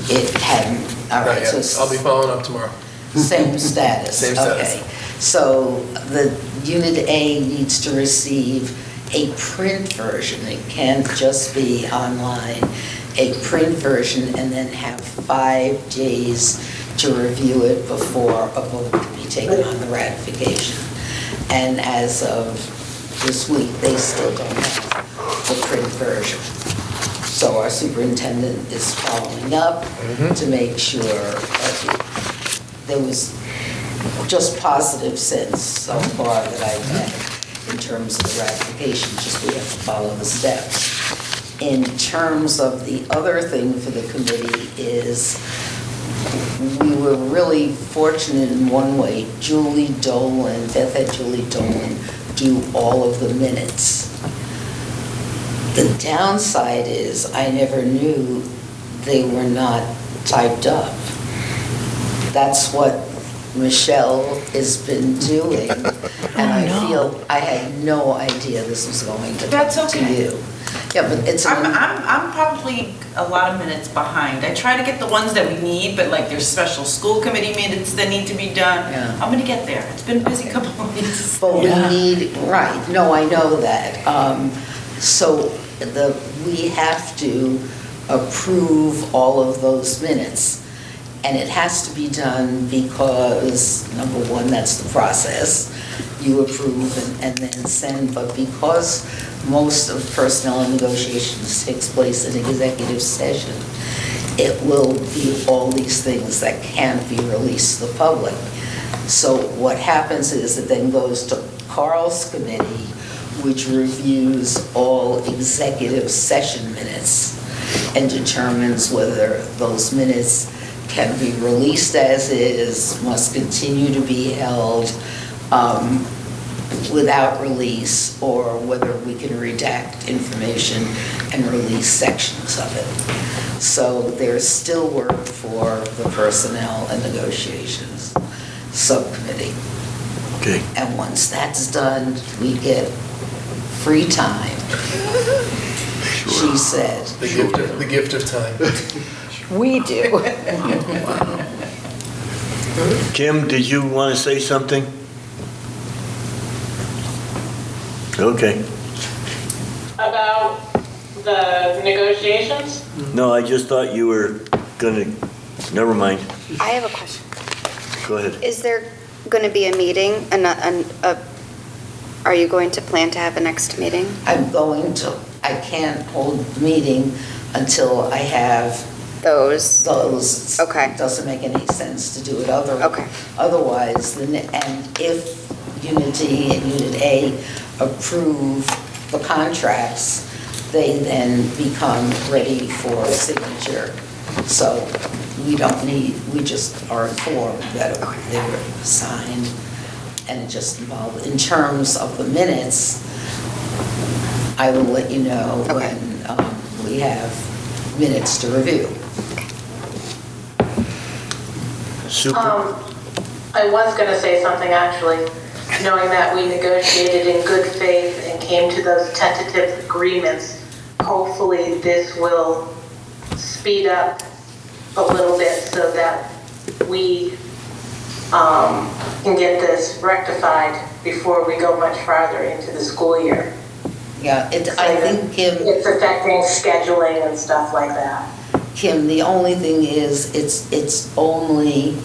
it hadn't, all right, so. I'll be following up tomorrow. Same status? Same status. Okay. So the Unit A needs to receive a print version. It can't just be online. A print version, and then have 5 days to review it before a vote can be taken on the ratification. And as of this week, they still don't have the print version. So our superintendent is following up to make sure that there was just positive sense so far that I've had in terms of the ratification, just we have to follow the steps. In terms of the other thing for the committee is, we were really fortunate in one way. Beth had Julie Dolan do all of the minutes. The downside is I never knew they were not typed up. That's what Michelle has been doing, and I feel I had no idea this was going to That's come to okay. you. Yeah, but it's. I'm probably a lot of minutes behind. I try to get the ones that we need, but like there's special school committee minutes that need to be done. Yeah. I'm gonna get there. It's been a busy couple of weeks. But we need, right, no, I know that. So we have to approve all of those minutes. And it has to be done because, number one, that's the process. You approve and then send, but because most of personnel and negotiations takes place in executive session, it will be all these things that can't be released to the public. So what happens is it then goes to Carl's committee, which reviews all executive session minutes and determines whether those minutes can be released as is, must continue to be held without release, or whether we can redact information and release sections of it. So there's still work for the Personnel and Negotiations Subcommittee. Okay. And once that's done, we get free time, she said. The gift of time. We do. Kim, did you want to say something? Okay. About the negotiations? No, I just thought you were gonna, never mind. I have a question. Go ahead. Is there going to be a meeting, are you going to plan to have a next meeting? I can't hold the meeting until I have Those. Okay. It doesn't make any sense to do it otherwise. And if Unity and Unit A approve the contracts, they then become ready for signature. So we just are informed that they were signed, and it just involved, in terms of the minutes, I will let you know when we have minutes to review. I was going to say something, actually, knowing that we negotiated in good faith and came to those tentative agreements. Hopefully, this will speed up a little bit so that we can get this rectified before we go much farther into the school year. Yeah, I think, Kim, it's affecting scheduling and stuff like that. Kim, the only thing is, it's only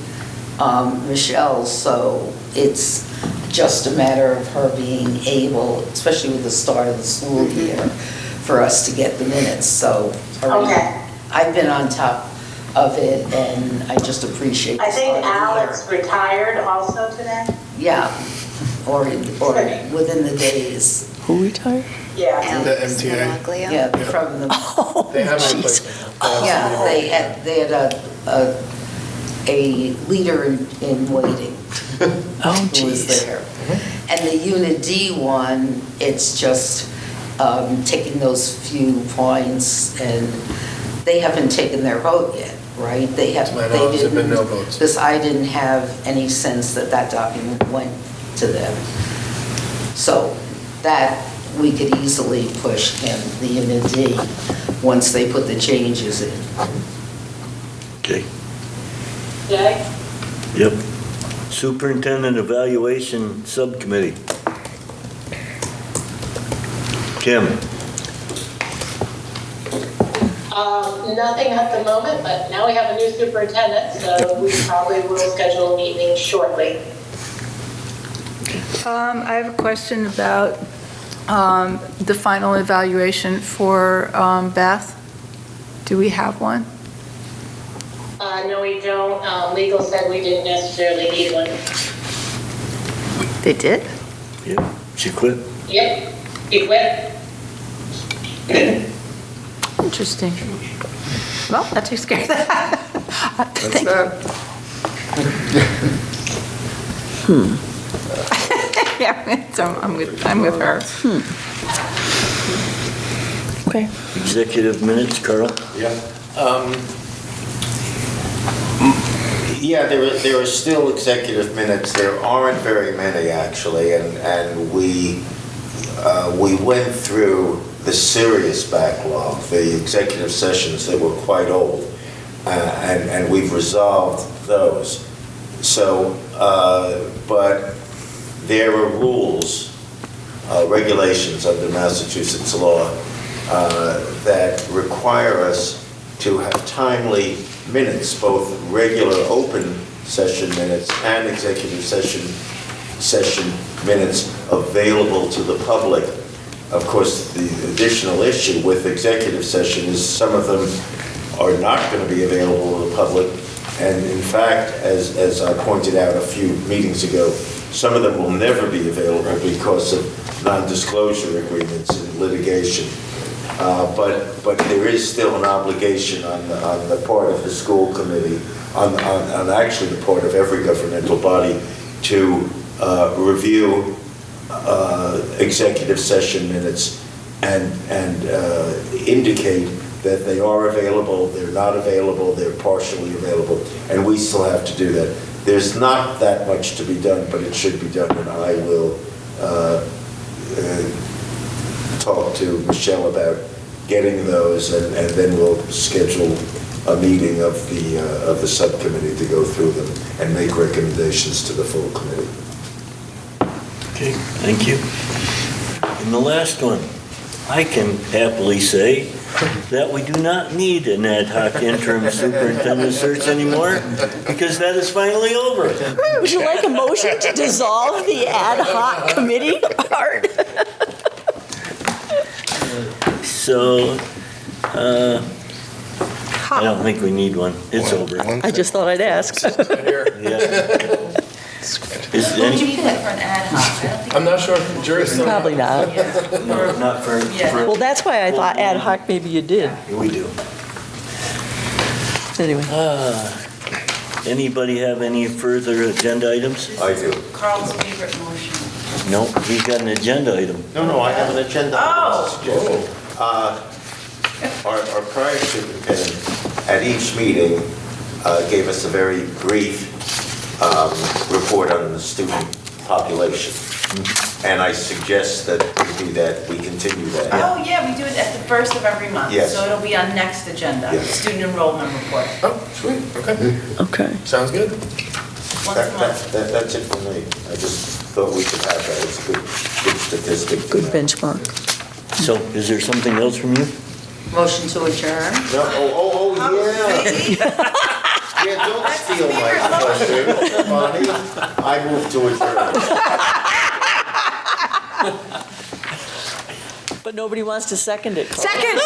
Michelle, so it's just a matter of her being able, especially with the start of the school year, for us to get the minutes. So I've been on top of it, and I just appreciate. I think Alex retired also today. Yeah, or within the days. Who retired? Yeah. The MTA. Yeah, from the. They have a replacement. Yeah, they had a leader in waiting. Who was there. And the Unit D one, it's just taking those few points, and they haven't taken their vote yet, right? They have. To my knowledge, there have been no votes. Because I didn't have any sense that document went to them. So that we could easily push him, the Unit D, once they put the changes in. Okay. Jay? Yep. Superintendent Evaluation Subcommittee. Kim? Nothing at the moment, but now we have a new superintendent, so we probably will schedule a meeting shortly. I have a question about the final evaluation for Beth. Do we have one? No, we don't. Legal said we didn't necessarily need one. They did? Yep. She quit? Yep, he quit. Interesting. Well, that takes care of that. That's that. Yeah, so I'm with her. Okay. Executive minutes, Carl? Yeah. Yeah, there are still executive minutes. There aren't very many, actually, and we went through the serious backlog, the executive sessions that were quite old, and we've resolved those. So, but there are rules, regulations under Massachusetts law that require us to have timely minutes, both regular open session minutes and executive session minutes available to the public. Of course, the additional issue with executive session is some of them are not going to be available to the public. And in fact, as I pointed out a few meetings ago, some of them will never be available because of non-disclosure agreements and litigation. But there is still an obligation on the part of the school committee, on actually the part of every governmental body, to review executive session minutes and indicate that they are available, they're not available, they're partially available, and we still have to do that. There's not that much to be done, but it should be done, and I will talk to Michelle about getting those, and then we'll schedule a meeting of the subcommittee to go through them and make recommendations to the full committee. Okay, thank you. And the last one, I can happily say that we do not need an ad hoc interim superintendent search anymore because that is finally over. Would you like a motion to dissolve the ad hoc committee, Art? So, I don't think we need one. It's over. I just thought I'd ask. Yeah. Is Who any, do you get for an ad hoc? I don't think. I'm not sure if the jury's still. Probably not. no, not for, Well, that's why I thought ad hoc maybe you did. we do. Anyway. Anybody have any further agenda items? I do. Carl's favorite motion. No, he's got an agenda item. No, I have an agenda. Oh. Our prior superintendent at each meeting gave us a very brief report on the student population. And I suggest that we do that, we continue that. Oh, yeah, we do it at the first of every month. Yes. So it'll be on next agenda, Yes. student enrollment report. Oh, sweet, okay. Okay. Sounds good. Once a month. That's it for me. I just thought we should have that. It's a good statistic. Good benchmark. So is there something else from you? Motion to adjourn? No, yeah. Yeah, don't steal my question, Bonnie. I move to adjourn. But nobody wants to second it. Carl. Second!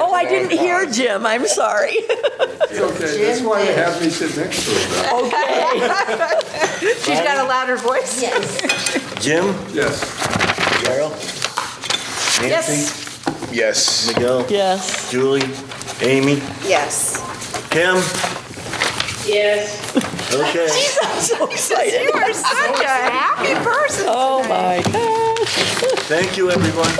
Oh, I didn't hear Jim, I'm sorry. It's okay, that's why you have me sit next to her. Okay. She's got a louder voice. Jim? Yes. Carol? Nancy? Yes. Miguel? Yes. Julie? Amy? Yes. Kim? Yes. Okay. I'm so excited. You are such a happy person. Oh, my gosh. Thank you, everyone.